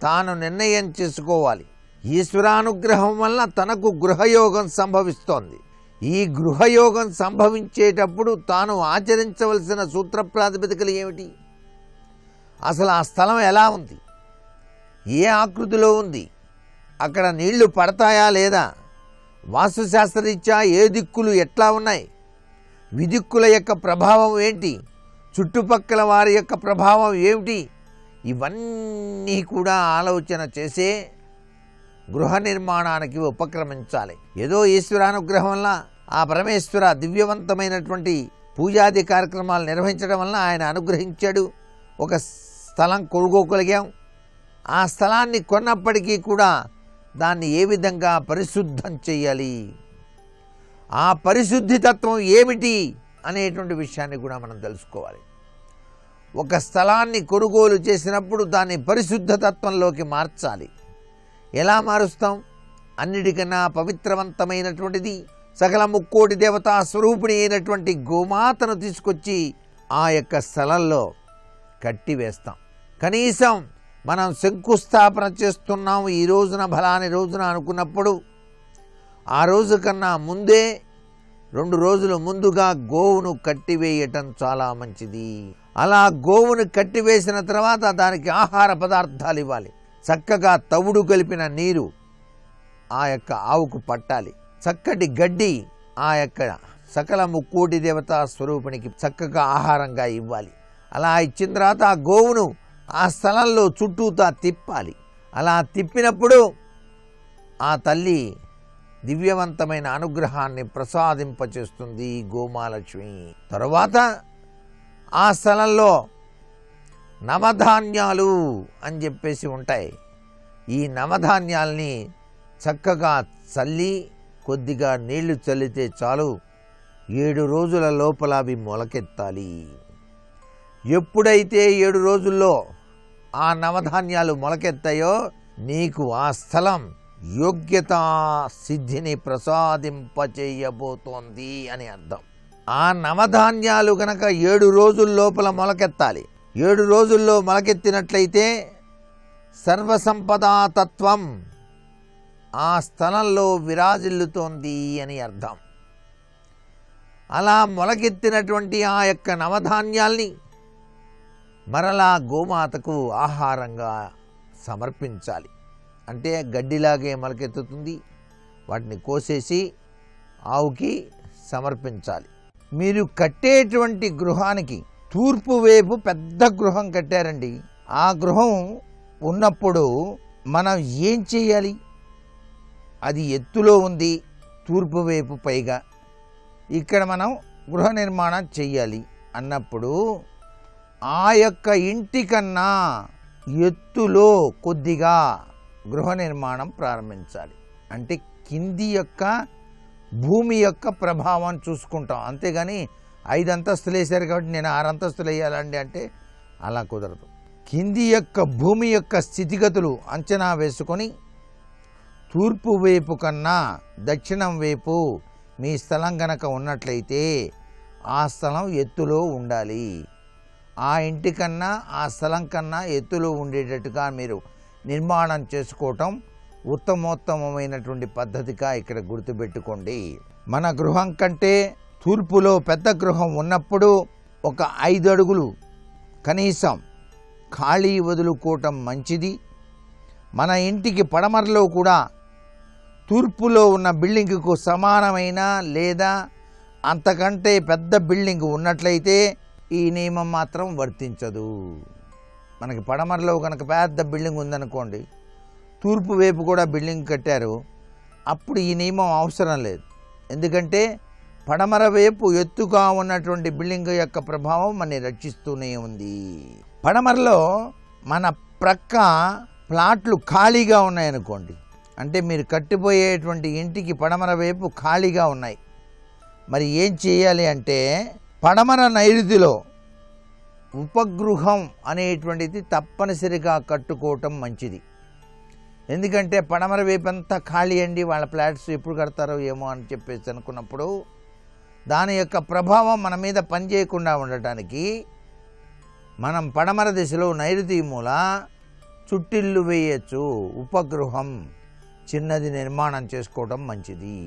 తాను నిర్ణయం చేసుకోవాలి. ఈశ్వరానుగ్రహం వలన తనకు గృహయోగం సంభవిస్తోంది. ఈ గృహయోగం సంభవించేటప్పుడు తాను ఆచరించవలసిన సూత్ర ప్రాతిపదికలు ఏమిటి? అసలు ఆ స్థలం ఎలా ఉంది, ఏ ఆకృతిలో ఉంది, అక్కడ నీళ్లు పడతాయా లేదా, వాస్తుశాస్త్రరీత్యా ఏ దిక్కులు ఎట్లా ఉన్నాయి, విదిక్కుల యొక్క ప్రభావం ఏంటి, చుట్టుపక్కల వారి యొక్క ప్రభావం ఏమిటి, ఇవన్నీ కూడా ఆలోచన చేసే గృహ నిర్మాణానికి ఉపక్రమించాలి. ఏదో ఈశ్వరానుగ్రహం వల్ల ఆ పరమేశ్వర దివ్యవంతమైనటువంటి పూజాది కార్యక్రమాలు నిర్వహించడం వల్ల ఆయన అనుగ్రహించాడు. ఒక స్థలం కొనుక్కోగలిగాం. ఆ స్థలాన్ని కొన్నప్పటికీ కూడా దాన్ని ఏ విధంగా పరిశుద్ధం చేయాలి, ఆ పరిశుద్ధి తత్వం ఏమిటి అనేటువంటి విషయాన్ని కూడా మనం తెలుసుకోవాలి. ఒక స్థలాన్ని కొనుగోలు చేసినప్పుడు దాన్ని పరిశుద్ధ తత్వంలోకి మార్చాలి. ఎలా మారుస్తాం? అన్నిటికన్నా పవిత్రవంతమైనటువంటిది సకల ముక్కోటి దేవతా స్వరూపిణి అయినటువంటి గోమాతను తీసుకొచ్చి ఆ యొక్క స్థలంలో కట్టివేస్తాం. కనీసం మనం శంకుస్థాపన చేస్తున్నాం ఈ రోజున ఫలాని రోజున అనుకున్నప్పుడు ఆ రోజు కన్నా ముందే 2 రోజులు ముందుగా గోవును కట్టివేయటం చాలా మంచిది. అలా గోవును కట్టివేసిన తర్వాత దానికి ఆహార పదార్థాలు ఇవ్వాలి. చక్కగా తవుడు కలిపిన నీరు ఆ యొక్క ఆవుకు పట్టాలి. చక్కటి గడ్డి ఆ యొక్క సకల ముక్కోటి దేవతా స్వరూపిణికి చక్కగా ఆహారంగా ఇవ్వాలి. అలా ఇచ్చిన తర్వాత ఆ గోవును ఆ స్థలంలో చుట్టూతా తిప్పాలి. అలా తిప్పినప్పుడు ఆ తల్లి దివ్యవంతమైన అనుగ్రహాన్ని ప్రసాదింపచేస్తుంది గోమాలక్ష్మి. తరువాత ఆ స్థలంలో నవధాన్యాలు అని చెప్పేసి ఉంటాయి. ఈ నవధాన్యాల్ని చక్కగా చల్లి కొద్దిగా నీళ్లు చల్లితే చాలు, 7 రోజుల లోపల అవి మొలకెత్తాలి. ఎప్పుడైతే 7 రోజుల్లో ఆ నవధాన్యాలు మొలకెత్తాయో నీకు ఆ స్థలం యోగ్యతా సిద్ధిని ప్రసాదింపచేయబోతోంది అని అర్థం. ఆ నవధాన్యాలు గనక 7 రోజుల లోపల మొలకెత్తాలి. 7 రోజుల్లో మొలకెత్తినట్లయితే సర్వసంపదా తత్వం ఆ స్థలంలో విరాజిల్లుతోంది అని అర్థం. అలా మొలకెత్తినటువంటి ఆ యొక్క నవధాన్యాల్ని మరలా గోమాతకు ఆహారంగా సమర్పించాలి. అంటే గడ్డిలాగే మొలకెత్తుతుంది, వాటిని కోసేసి ఆవుకి సమర్పించాలి. మీరు కట్టేటువంటి గృహానికి తూర్పు వైపు పెద్ద గృహం కట్టారండి. ఆ గృహం ఉన్నప్పుడు మనం ఏం చేయాలి? అది ఎత్తులో ఉంది, తూర్పు వైపు పైగా. ఇక్కడ మనం గృహ నిర్మాణం చెయ్యాలి అన్నప్పుడు ఆ యొక్క ఇంటి కన్నా ఎత్తులో కొద్దిగా గృహ నిర్మాణం ప్రారంభించాలి. అంటే కింది యొక్క భూమి యొక్క ప్రభావం చూసుకుంటాం. అంతేగాని 5 అంతస్తులు వేశారు కాబట్టి నేను 6 అంతస్తులు వేయాలండి అంటే అలా కుదరదు. కింది యొక్క భూమి యొక్క స్థితిగతులు అంచనా వేసుకొని తూర్పు వైపు కన్నా దక్షిణం వైపు మీ స్థలం గనక ఉన్నట్లయితే ఆ స్థలం ఎత్తులో ఉండాలి. ఆ ఇంటి కన్నా ఆ స్థలం కన్నా ఎత్తులో ఉండేటట్టుగా మీరు నిర్మాణం చేసుకోవటం ఉత్తమోత్తమైనటువంటి పద్ధతిగా ఇక్కడ గుర్తుపెట్టుకోండి. మన గృహం కంటే తూర్పులో పెద్ద గృహం ఉన్నప్పుడు ఒక 5 అడుగులు కనీసం ఖాళీ వదులుకోవటం మంచిది. మన ఇంటికి పడమరలో కూడా తూర్పులో ఉన్న బిల్డింగ్కు సమానమైన లేదా అంతకంటే పెద్ద బిల్డింగ్ ఉన్నట్లయితే ఈ నియమం మాత్రం వర్తించదు. మనకి పడమరలో కనుక పెద్ద బిల్డింగ్ ఉందనుకోండి, తూర్పు వైపు కూడా బిల్డింగ్ కట్టారు, అప్పుడు ఈ నియమం అవసరం లేదు. ఎందుకంటే పడమర వైపు ఎత్తుగా ఉన్నటువంటి బిల్డింగ్ యొక్క ప్రభావం మనని రక్షిస్తూనే ఉంది. పడమరలో మన ప్రక్క ప్లాట్లు ఖాళీగా ఉన్నాయనుకోండి, అంటే మీరు కట్టిపోయేటువంటి ఇంటికి పడమర వైపు ఖాళీగా ఉన్నాయి. మరి ఏం చేయాలి అంటే పడమర నైరుతిలో ఉపగృహం అనేటువంటిది తప్పనిసరిగా కట్టుకోవటం మంచిది. ఎందుకంటే పడమర వైపు అంతా ఖాళీ అండి, వాళ్ళ ఫ్లాట్స్ ఎప్పుడు కడతారో ఏమో అని చెప్పేసి అనుకున్నప్పుడు దాని యొక్క ప్రభావం మన మీద పనిచేయకుండా ఉండటానికి మనం పడమర దిశలో నైరుతి మూల చుట్టిల్లు వేయచ్చు. ఉపగృహం చిన్నది నిర్మాణం చేసుకోవడం మంచిది.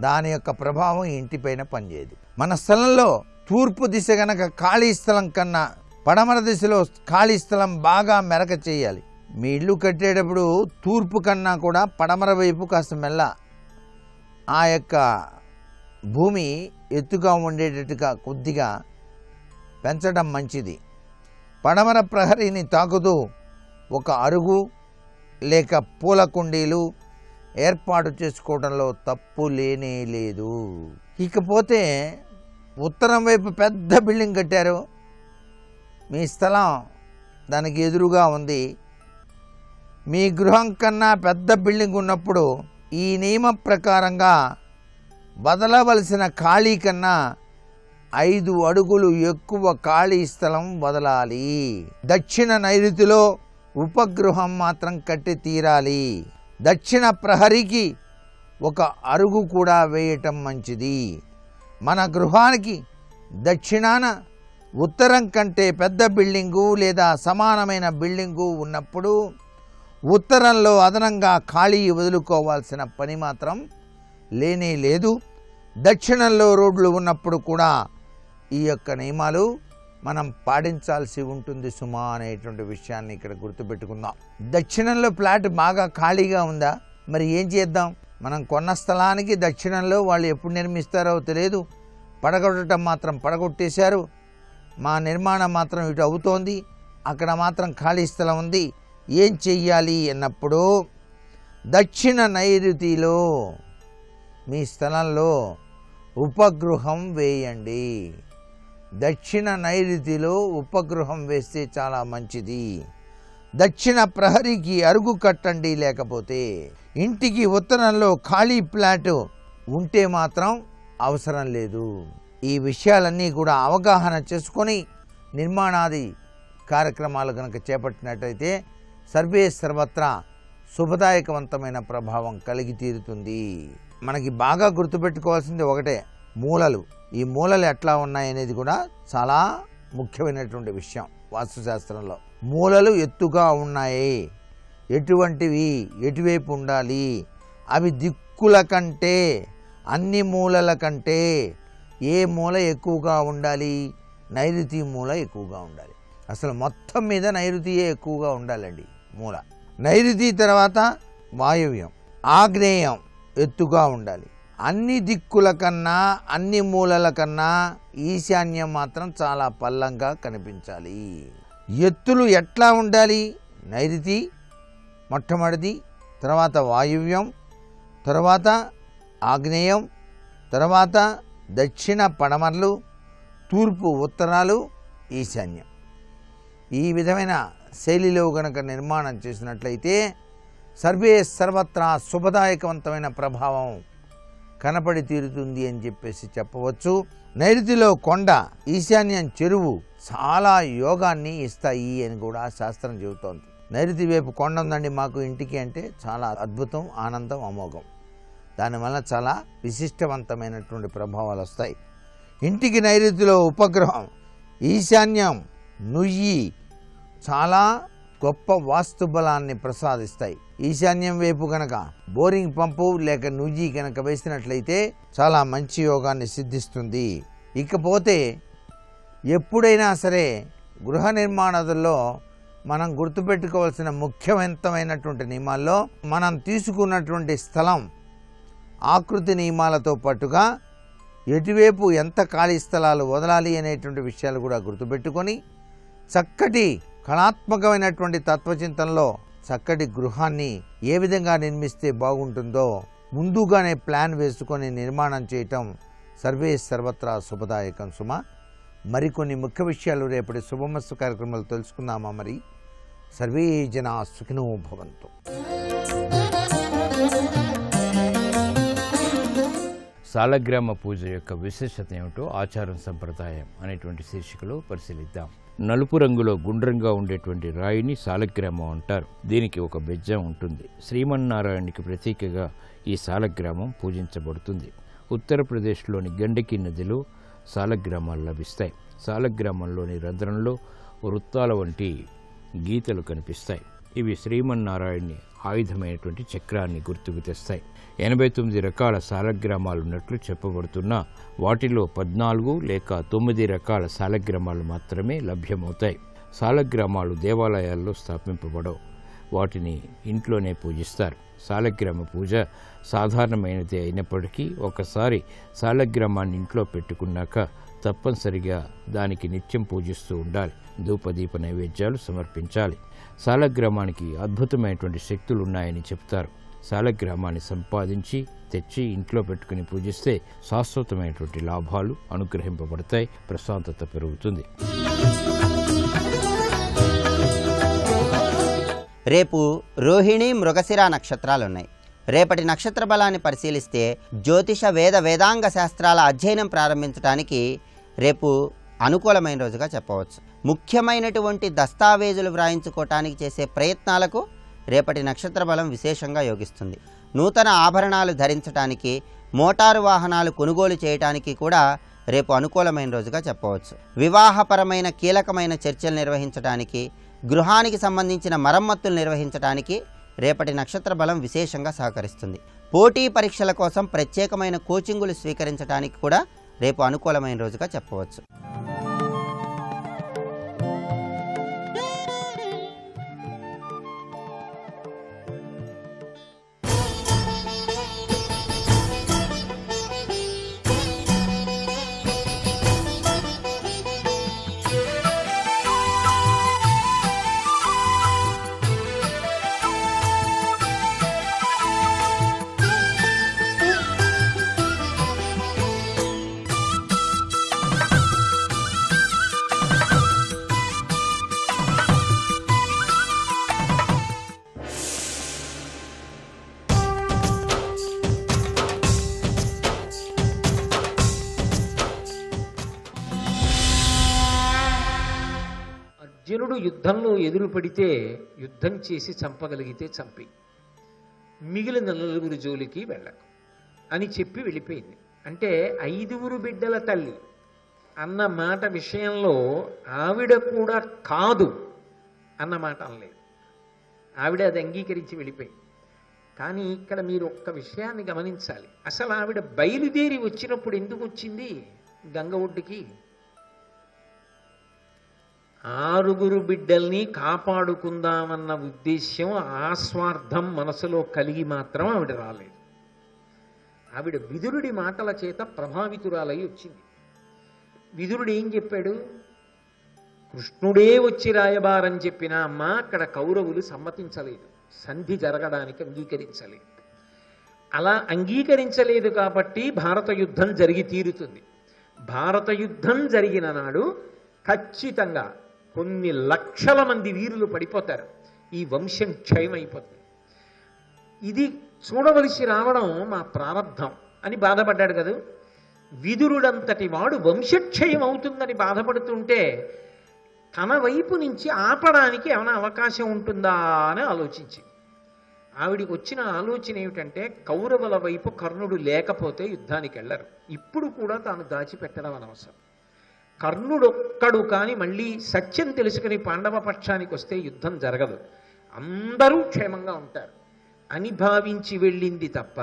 దాని యొక్క ప్రభావం ఇంటిపైన పనిచేయదు. మన స్థలంలో తూర్పు దిశ గనక ఖాళీ స్థలం కన్నా పడమర దిశలో ఖాళీ స్థలం బాగా మెరక చేయాలి. మీ ఇల్లు కట్టేటప్పుడు తూర్పు కన్నా కూడా పడమర వైపు కాస్త మెల్ల ఆ యొక్క భూమి ఎత్తుగా ఉండేటట్టుగా కొద్దిగా పెంచడం మంచిది. పడమర ప్రహరీని తాకుతూ ఒక అరుగు లేక పూల కుండీలు ఏర్పాటు చేసుకోవడంలో తప్పు లేనే లేదు. ఇకపోతే ఉత్తరం వైపు పెద్ద బిల్డింగ్ కట్టారు, మీ స్థలం దానికి ఎదురుగా ఉంది. మీ గృహం కన్నా పెద్ద బిల్డింగ్ ఉన్నప్పుడు ఈ నియమ ప్రకారంగా వదలవలసిన ఖాళీ కన్నా 5 అడుగులు ఎక్కువ ఖాళీ స్థలం వదలాలి. దక్షిణ నైరుతిలో ఉపగృహం మాత్రం కట్టి తీరాలి. దక్షిణ ప్రహరీకి ఒక అరుగు కూడా వేయటం మంచిది. మన గృహానికి దక్షిణాన ఉత్తరం కంటే పెద్ద బిల్డింగు లేదా సమానమైన బిల్డింగు ఉన్నప్పుడు ఉత్తరంలో అదనంగా ఖాళీ వదులుకోవాల్సిన పని మాత్రం లేనే లేదు. దక్షిణంలో రోడ్లు ఉన్నప్పుడు కూడా ఈ యొక్క నియమాలు మనం పాటించాల్సి ఉంటుంది సుమా అనేటువంటి విషయాన్ని ఇక్కడ గుర్తుపెట్టుకుందాం. దక్షిణంలో ఫ్లాట్ బాగా ఖాళీగా ఉందా, మరి ఏం చేద్దాం? మనం కొన్న స్థలానికి దక్షిణంలో వాళ్ళు ఎప్పుడు నిర్మిస్తారో తెలియదు, పడగొట్టడం మాత్రం పడగొట్టేశారు, మా నిర్మాణం మాత్రం ఇటు అవుతోంది, అక్కడ మాత్రం ఖాళీ స్థలం ఉంది, ఏం చెయ్యాలి అన్నప్పుడు దక్షిణ నైరుతిలో మీ స్థలంలో ఉపగృహం వేయండి. దక్షిణ నైరుతిలో ఉపగృహం వేస్తే చాలా మంచిది. దక్షిణ ప్రహరీకి అరుగు కట్టండి. లేకపోతే ఇంటికి ఉత్తరంలో ఖాళీ ఫ్లాట్ ఉంటే మాత్రం అవసరం లేదు. ఈ విషయాలన్నీ కూడా అవగాహన చేసుకొని నిర్మాణాది కార్యక్రమాలు కనుక చేపట్టినట్టయితే సర్వే సర్వత్రా శుభదాయకవంతమైన ప్రభావం కలిగి తీరుతుంది. మనకి బాగా గుర్తుపెట్టుకోవాల్సింది ఒకటే, మూలలు. ఈ మూలలు ఎట్లా ఉన్నాయనేది కూడా చాలా ముఖ్యమైనటువంటి విషయం వాస్తుశాస్త్రంలో. మూలలు ఎత్తుగా ఉన్నాయి, ఎటువంటివి, ఎటువైపు ఉండాలి, అవి దిక్కుల కంటే, అన్ని మూలల కంటే ఏ మూల ఎక్కువగా ఉండాలి? నైరుతి మూల ఎక్కువగా ఉండాలి. అసలు మొత్తం మీద నైరుతియే ఎక్కువగా ఉండాలండి మూల. నైరుతి తర్వాత వాయువ్యం, ఆగ్నేయం ఎత్తుగా ఉండాలి. అన్ని దిక్కుల కన్నా, అన్ని మూలల కన్నా ఈశాన్యం మాత్రం చాలా పల్లంగా కనిపించాలి. ఎత్తులు ఎట్లా ఉండాలి? నైరుతి మొట్టమొదటిది, తర్వాత వాయువ్యం, తర్వాత ఆగ్నేయం, తర్వాత దక్షిణ పడమరలు, తూర్పు ఉత్తరాలు, ఈశాన్యం. ఈ విధమైన శైలిలో గనక నిర్మాణం చేసినట్లయితే సర్వే సర్వత్రా శుభదాయకవంతమైన ప్రభావం కనపడి తీరుతుంది అని చెప్పవచ్చు. నైరుతిలో కొండ, ఈశాన్యం చెరువు చాలా యోగాన్ని ఇస్తాయి అని కూడా శాస్త్రం చెబుతోంది. నైరుతి వైపు కొండ ఉందండి మాకు ఇంటికి అంటే చాలా అద్భుతం, ఆనందం, అమోఘం. దానివల్ల చాలా విశిష్టవంతమైనటువంటి ప్రభావాలు వస్తాయి. ఇంటికి నైరుతిలో ఉపగ్రహం, ఈశాన్యం నుయ్యి చాలా గొప్ప వాస్తు బలాన్ని ప్రసాదిస్తాయి. ఈశాన్యం వైపు కనుక బోరింగ్ పంపు లేక నుయ్యి కనుక వేసినట్లయితే చాలా మంచి యోగాన్ని సిద్ధిస్తుంది. ఇకపోతే ఎప్పుడైనా సరే గృహ నిర్మాణాలలో మనం గుర్తుపెట్టుకోవాల్సిన ముఖ్యవంతమైనటువంటి నియమాల్లో మనం తీసుకున్నటువంటి స్థలం ఆకృతి నియమాలతో పాటుగా ఎటువైపు ఎంత ఖాళీ స్థలాలు వదలాలి అనేటువంటి విషయాలు కూడా గుర్తుపెట్టుకొని చక్కటి కళాత్మకమైనటువంటి తత్వచింతనలో చక్కటి గృహాన్ని ఏ విధంగా నిర్మిస్తే బాగుంటుందో ముందుగానే ప్లాన్ వేసుకొని నిర్మాణం చేయటం సర్వే సర్వత్రా శుభదాయకం సుమ. మరికొన్ని ముఖ్య విషయాలు రేపటి శుభమస్తు కార్యక్రమాలు తెలుసుకుందామా? మరి సర్వే జనా సుఖినో భవంతు. సాలగ్రామ పూజ యొక్క విశేషత ఏమిటో ఆచారం సంప్రదాయం అనేటువంటి శీర్షికలో పరిశీలిద్దాం. నలుపు రంగులో గుండ్రంగా ఉండేటువంటి రాయిని సాలగ్రామం అంటారు. దీనికి ఒక బెజ్జం ఉంటుంది. శ్రీమన్నారాయణునికి ప్రతీకగా ఈ సాలగ్రామం పూజించబడుతుంది. ఉత్తరప్రదేశ్లోని గండకి నదిలో సాలగ్రామాలు లభిస్తాయి. సాలగ్రామంలోని రంధ్రంలో వృత్తాల వంటి గీతలు కనిపిస్తాయి. ఇవి శ్రీమన్నారాయణుని ఆయుధమైనటువంటి చక్రాన్ని గుర్తుకు తెస్తాయి. 89 రకాల సాలగ్రామాలున్నట్లు చెప్పబడుతున్నా వాటిలో 14 లేక 9 రకాల సాలగ్రామాలు మాత్రమే లభ్యమవుతాయి. సాలగ్రామాలు దేవాలయాల్లో స్థాపింపబడవు, వాటిని ఇంట్లోనే పూజిస్తారు. సాలగ్రామ పూజ సాధారణమైనది అయినప్పటికీ ఒకసారి సాలగ్రామాన్ని ఇంట్లో పెట్టుకున్నాక తప్పనిసరిగా దానికి నిత్యం పూజిస్తూ ఉండాలి. ధూపదీప నైవేద్యాలు సమర్పించాలి. సాలగ్రామానికి అద్భుతమైనటువంటి శక్తులు ఉన్నాయని చెప్తారు. సాలగ్రామాన్ని సంపాదించి తెచ్చి ఇంట్లో పెట్టుకుని పూజిస్తే శాశ్వతమైనటువంటి లాభాలు అనుగ్రహింపబడతాయి, ప్రశాంతత పెరుగుతుంది. రేపు రోహిణి, మృగశిర నక్షత్రాలున్నాయి. రేపటి నక్షత్ర బలాన్ని పరిశీలిస్తే జ్యోతిష వేదాంగ శాస్త్రాల అధ్యయనం ప్రారంభించడానికి రేపు అనుకూలమైన రోజుగా చెప్పవచ్చు. ముఖ్యమైనటువంటి దస్తావేజులు వ్రాయించుకోవటానికి చేసే ప్రయత్నాలకు రేపటి నక్షత్ర బలం విశేషంగా యోగిస్తుంది. నూతన ఆభరణాలు ధరించడానికి, మోటారు వాహనాలు కొనుగోలు చేయడానికి కూడా రేపు అనుకూలమైన రోజుగా చెప్పవచ్చు. వివాహపరమైన కీలకమైన చర్చలు నిర్వహించడానికి, గృహానికి సంబంధించిన మరమ్మతులు నిర్వహించడానికి రేపటి నక్షత్ర బలం విశేషంగా సహకరిస్తుంది. పోటీ పరీక్షల కోసం ప్రత్యేకమైన కోచింగులు స్వీకరించడానికి కూడా రేపు అనుకూలమైన రోజుగా చెప్పవచ్చు. అర్జునుడు యుద్ధంలో ఎదురు పడితే యుద్ధం చేసి చంపగలిగితే చంపి, మిగిలిన 4 జోలికి వెళ్ళకు అని చెప్పి వెళ్ళిపోయింది. అంటే 5 బిడ్డల తల్లి అన్న మాట విషయంలో ఆవిడ కూడా కాదు అన్న మాట అనలేదు. ఆవిడ అది అంగీకరించి వెళ్ళిపోయింది. కానీ ఇక్కడ మీరు ఒక్క విషయాన్ని గమనించాలి. అసలు ఆవిడ బయలుదేరి వచ్చినప్పుడు ఎందుకు వచ్చింది గంగ ఒడ్డుకి? 6 బిడ్డల్ని కాపాడుకుందామన్న ఉద్దేశ్యం, ఆస్వార్థం మనసులో కలిగి మాత్రం ఆవిడ రాలేదు. ఆవిడ విదురుడి మాటల చేత ప్రభావితురాలై వచ్చింది. విదురుడు ఏం చెప్పాడు? కృష్ణుడే వచ్చి రాయబారని చెప్పినా అమ్మ అక్కడ కౌరవులు సమ్మతించలేదు, సంధి జరగడానికి అంగీకరించలేదు. అలా అంగీకరించలేదు కాబట్టి భారత యుద్ధం జరిగి తీరుతుంది. భారత యుద్ధం జరిగిన నాడు ఖచ్చితంగా కొన్ని లక్షల మంది వీరులు పడిపోతారు, ఈ వంశం క్షయమైపోతుంది. ఇది చూడవలసి రావడం మా ప్రారంధం అని బాధపడ్డాడు కదా. విదురుడంతటి వాడు వంశక్షయం అవుతుందని బాధపడుతుంటే తన వైపు నుంచి ఆపడానికి ఏమైనా అవకాశం ఉంటుందా అని ఆలోచించి, ఆవిడికి వచ్చిన ఆలోచన ఏమిటంటే కౌరవుల వైపు కర్ణుడు లేకపోతే యుద్ధానికి వెళ్ళరు. ఇప్పుడు కూడా తాను దాచిపెట్టడం అనవసరం. కర్ణుడొక్కడు కానీ మళ్ళీ సత్యం తెలుసుకుని పాండవ పక్షానికి వస్తే యుద్ధం జరగదు, అందరూ క్షేమంగా ఉంటారు అని భావించి వెళ్ళింది తప్ప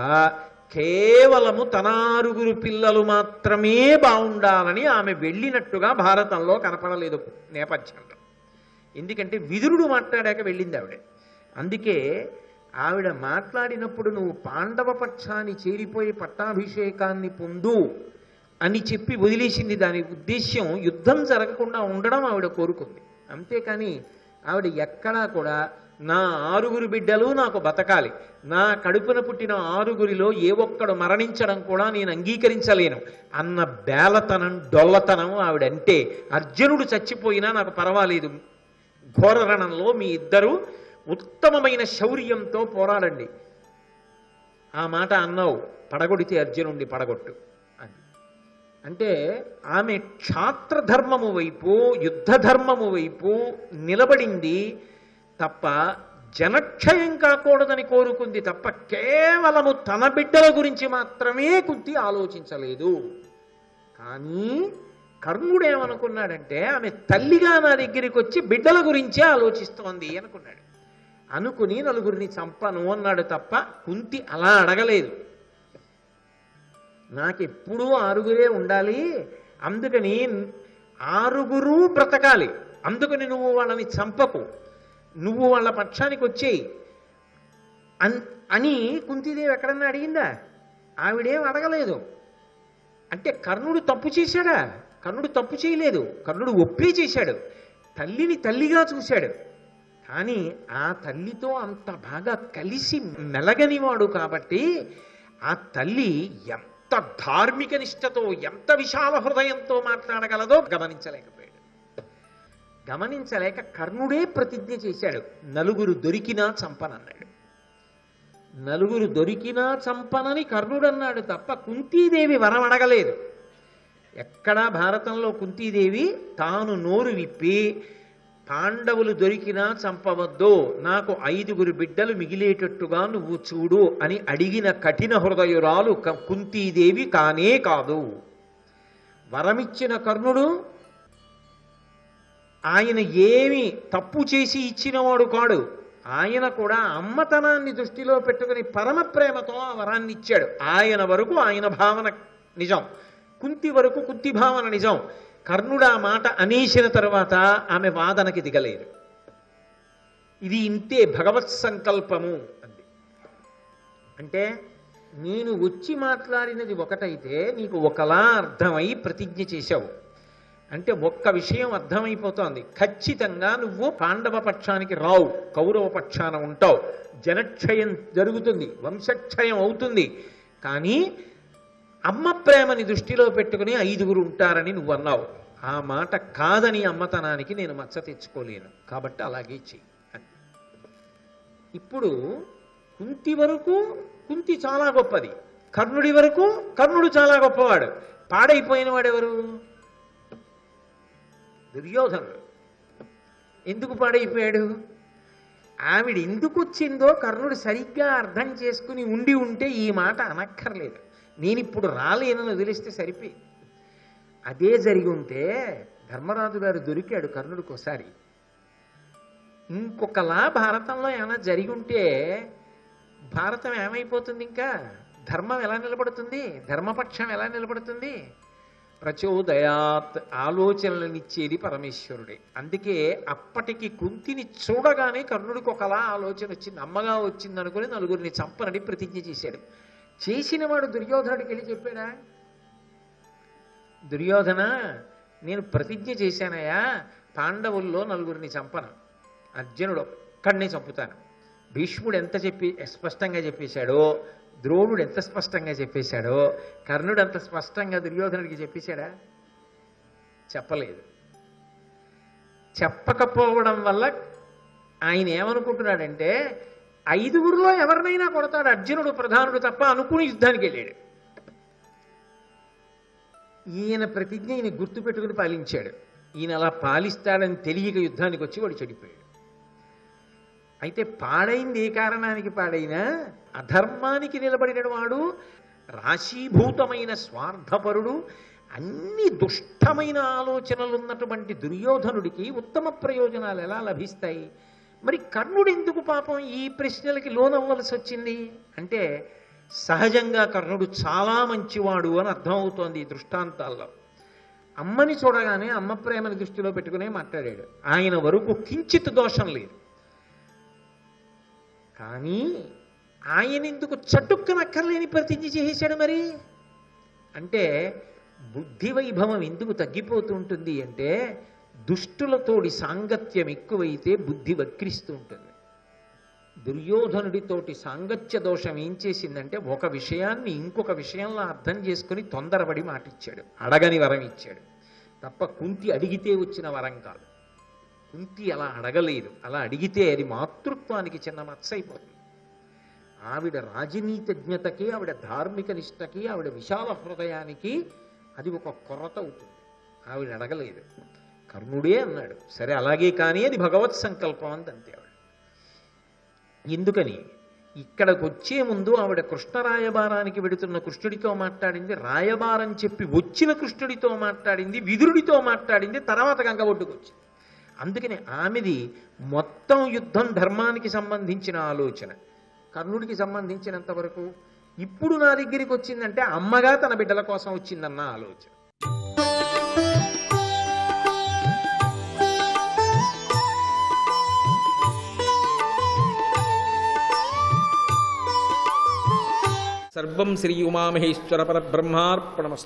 కేవలము తన 6 పిల్లలు మాత్రమే బాగుండాలని ఆమె వెళ్ళినట్టుగా భారతంలో కనపడలేదు నేపథ్యంలో. ఎందుకంటే విదురుడు మాట్లాడాక వెళ్ళింది ఆవిడ. అందుకే ఆవిడ మాట్లాడినప్పుడు నువ్వు పాండవ పక్షాన్ని చేరిపోయి పట్టాభిషేకాన్ని పొందు అని చెప్పి వదిలేసింది. దాని ఉద్దేశ్యం యుద్ధం జరగకుండా ఉండడం ఆవిడ కోరుకుంది. అంతేకాని ఆవిడ ఎక్కడా కూడా నా 6 బిడ్డలు నాకు బతకాలి, నా కడుపున పుట్టిన 6 ఏ ఒక్కడు మరణించడం కూడా నేను అంగీకరించలేను అన్న బేలతనం డొల్లతనం ఆవిడంటే. అర్జునుడు చచ్చిపోయినా నాకు పర్వాలేదు, ఘోరరణంలో మీ ఇద్దరు ఉత్తమమైన శౌర్యంతో పోరాడండి, ఆ మాట అన్నావు, పడగొడితే అర్జునుడిని పడగొట్టు అని. అంటే ఆమె క్షాత్రధర్మము వైపు, యుద్ధ ధర్మము వైపు నిలబడింది తప్ప జనక్షయం కాకూడదని కోరుకుంది తప్ప కేవలము తన బిడ్డల గురించి మాత్రమే కుంతి ఆలోచించలేదు. కానీ కర్ణుడు ఏమనుకున్నాడంటే ఆమె తల్లిగా నా దగ్గరికి వచ్చి బిడ్డల గురించే ఆలోచిస్తోంది అనుకున్నాడు. అనుకుని 4 చంపను అన్నాడు తప్ప కుంతి అలా అడగలేదు. నాకెప్పుడూ 6 ఉండాలి, అందుకని 6 బ్రతకాలి, అందుకని నువ్వు వాళ్ళని చంపకు, నువ్వు వాళ్ళ పక్షానికి వచ్చేయి అని కుంతీదేవి ఎక్కడన్నా అడిగిందా? ఆవిడేం అడగలేదు. అంటే కర్ణుడు తప్పు చేశాడా? కర్ణుడు తప్పు చేయలేదు, కర్ణుడు ఒప్పే చేశాడు, తల్లిని తల్లిగా చూశాడు. కానీ ఆ తల్లితో అంత బాగా కలిసి మెలగనివాడు కాబట్టి ఆ తల్లి ఎంత ధార్మిక నిష్ఠతో, ఎంత విశాల హృదయంతో మాట్లాడగలదో గమనించలేకపోయాడు. గమనించలేక కర్ణుడే ప్రతిజ్ఞ చేశాడు, 4 దొరికినా చంపనన్నాడు. 4 దొరికినా చంపనని కర్ణుడు అన్నాడు తప్ప కుంతీదేవి వరం అడగలేదు. ఎక్కడా భారతంలో కుంతీదేవి తాను నోరు విప్పి పాండవులు దొరికినా చంపవద్దు, నాకు 5 బిడ్డలు మిగిలేటట్టుగా నువ్వు చూడు అని అడిగిన కఠిన హృదయురాలు కుంతీదేవి కానే కాదు. వరమిచ్చిన కర్ణుడు ఆయన ఏమి తప్పు చేసి ఇచ్చినవాడు కాడు. ఆయన కూడా అమ్మతనాన్ని దృష్టిలో పెట్టుకుని పరమ ప్రేమతో ఆ వరాన్ని ఇచ్చాడు. ఆయన వరకు ఆయన భావన నిజం, కుంతి వరకు కుంతి భావన నిజం. కర్ణుడు ఆ మాట అనేసిన తర్వాత ఆమె వాదనకి దిగలేదు. ఇది ఇంతే భగవత్ సంకల్పము అంది. అంటే నేను వచ్చి మాట్లాడినది ఒకటైతే నీకు ఒకలా అర్థమై ప్రతిజ్ఞ చేశావు. అంటే ఒక్క విషయం అర్థమైపోతోంది, ఖచ్చితంగా నువ్వు పాండవ పక్షానికి రావు, కౌరవ పక్షాన ఉంటావు, జనక్షయం జరుగుతుంది, వంశక్షయం అవుతుంది. కానీ అమ్మ ప్రేమని దృష్టిలో పెట్టుకుని 5 ఉంటారని నువ్వు అన్నావు. ఆ మాట కాదని అమ్మతనానికి నేను మచ్చ తెచ్చుకోలేను, కాబట్టి అలాగే చెయ్యి అని. ఇప్పుడు కుంతి వరకు కుంతి చాలా గొప్పది, కర్ణుడి వరకు కర్ణుడు చాలా గొప్పవాడు. పాడైపోయిన వాడెవరు? దుర్యోధనుడు. ఎందుకు పాడైపోయాడు? ఆవిడ ఎందుకు వచ్చిందో కర్ణుడు సరిగ్గా అర్థం చేసుకుని ఉండి ఉంటే ఈ మాట అనక్కర్లేదు. నేను ఇప్పుడు రాలేనని వదిలేస్తే సరిపోయి. అదే జరిగి ఉంటే ధర్మరాజు గారు దొరికాడు కర్ణుడికి ఒకసారి. ఇంకొకలా భారతంలో ఏమైనా జరిగి ఉంటే భారతం ఏమైపోతుంది? ఇంకా ధర్మం ఎలా నిలబడుతుంది? ధర్మపక్షం ఎలా నిలబడుతుంది? ప్రచోదయాత్, ఆలోచనలనిచ్చేది పరమేశ్వరుడే. అందుకే అప్పటికి కుంతిని చూడగానే కర్ణుడికి ఒకలా ఆలోచన వచ్చింది. అమ్మగా వచ్చింది అనుకుని నలుగురిని చంపనని ప్రతిజ్ఞ చేశాడు. చేసిన వాడు దుర్యోధనుడికి వెళ్ళి చెప్పాడా? దుర్యోధన, నేను ప్రతిజ్ఞ చేశానయ్యా, పాండవుల్లో నలుగురిని చంపను, అర్జునుడు ఒక్కడినే చంపుతాను. భీష్ముడు ఎంత స్పష్టంగా చెప్పేశాడో, ద్రోణుడు ఎంత స్పష్టంగా చెప్పేశాడో, కర్ణుడు అంత స్పష్టంగా దుర్యోధనుడికి చెప్పేశాడా? చెప్పలేదు. చెప్పకపోవడం వల్ల ఆయన ఏమనుకుంటున్నాడంటే 5గురిలో ఎవరినైనా కొడతాడు అర్జునుడు ప్రధానుడు తప్ప అనుకుని యుద్ధానికి వెళ్ళాడు. ఈయన ప్రతిజ్ఞ ఈయన గుర్తుపెట్టుకుని పాలించాడు. ఈయన అలా పాలిస్తాడని తెలియక యుద్ధానికి వచ్చి వాడు చెడిపోయాడు. అయితే పాడైంది ఏ కారణానికి పాడైనా అధర్మానికి నిలబడిన వాడు, రాశీభూతమైన స్వార్థపరుడు, అన్ని దుష్టమైన ఆలోచనలు ఉన్నటువంటి దుర్యోధనుడికి ఉత్తమ ప్రయోజనాలు ఎలా లభిస్తాయి? మరి కర్ణుడు ఎందుకు పాపం ఈ ప్రశ్నలకి లోనవ్వలసి వచ్చింది అంటే సహజంగా కర్ణుడు చాలా మంచివాడు అని అర్థమవుతోంది ఈ దృష్టాంతాల్లో. అమ్మని చూడగానే అమ్మ ప్రేమని దృష్టిలో పెట్టుకునే మాట్లాడాడు. ఆయన వరకు కించిత్ దోషం లేదు. కానీ ఆయన ఎందుకు చటుక్కనక్కర్లేని ప్రతిజ్ఞ చేసేశాడు మరి అంటే బుద్ధి వైభవం ఎందుకు తగ్గిపోతూ ఉంటుంది అంటే దుష్టులతోటి సాంగత్యం ఎక్కువైతే బుద్ధి వక్రిస్తూ ఉంటుంది. దుర్యోధనుడితోటి సాంగత్య దోషం ఏం చేసిందంటే ఒక విషయాన్ని ఇంకొక విషయంలో అర్థం చేసుకుని తొందరపడి మాటిచ్చాడు, అడగని వరం ఇచ్చాడు తప్ప కుంతి అడిగితే వచ్చిన వరం కాదు. కుంతి అలా అడగలేదు. అలా అడిగితే అది మాతృత్వానికి చిన్న మచ్చ అయిపోతుంది. ఆవిడ రాజనీతిజ్ఞతకి, ఆవిడ ధార్మిక నిష్టకి, ఆవిడ విశాల హృదయానికి అది ఒక కొరత అవుతుంది. ఆవిడ అడగలేదు, కర్ణుడే అన్నాడు. సరే అలాగే కానీ అది భగవత్ సంకల్పం అంతే. ఆవిడ ఎందుకని ఇక్కడికి వచ్చే ముందు ఆవిడ కృష్ణ రాయబారానికి వెడుతున్న కృష్ణుడితో మాట్లాడింది, రాయబారం చెప్పి వచ్చిన కృష్ణుడితో మాట్లాడింది, విదురుడితో మాట్లాడింది, తర్వాత గంగ ఒడ్డుకు వచ్చింది. అందుకని ఆమెది మొత్తం యుద్ధం ధర్మానికి సంబంధించిన ఆలోచన. కర్ణుడికి సంబంధించినంత వరకు ఇప్పుడు నా దగ్గరికి వచ్చిందంటే అమ్మగా తన బిడ్డల కోసం వచ్చిందన్న ఆలోచన. సర్వం శ్రీ ఉమామహేశ్వర పరబ్రహ్మార్పణమస్తు.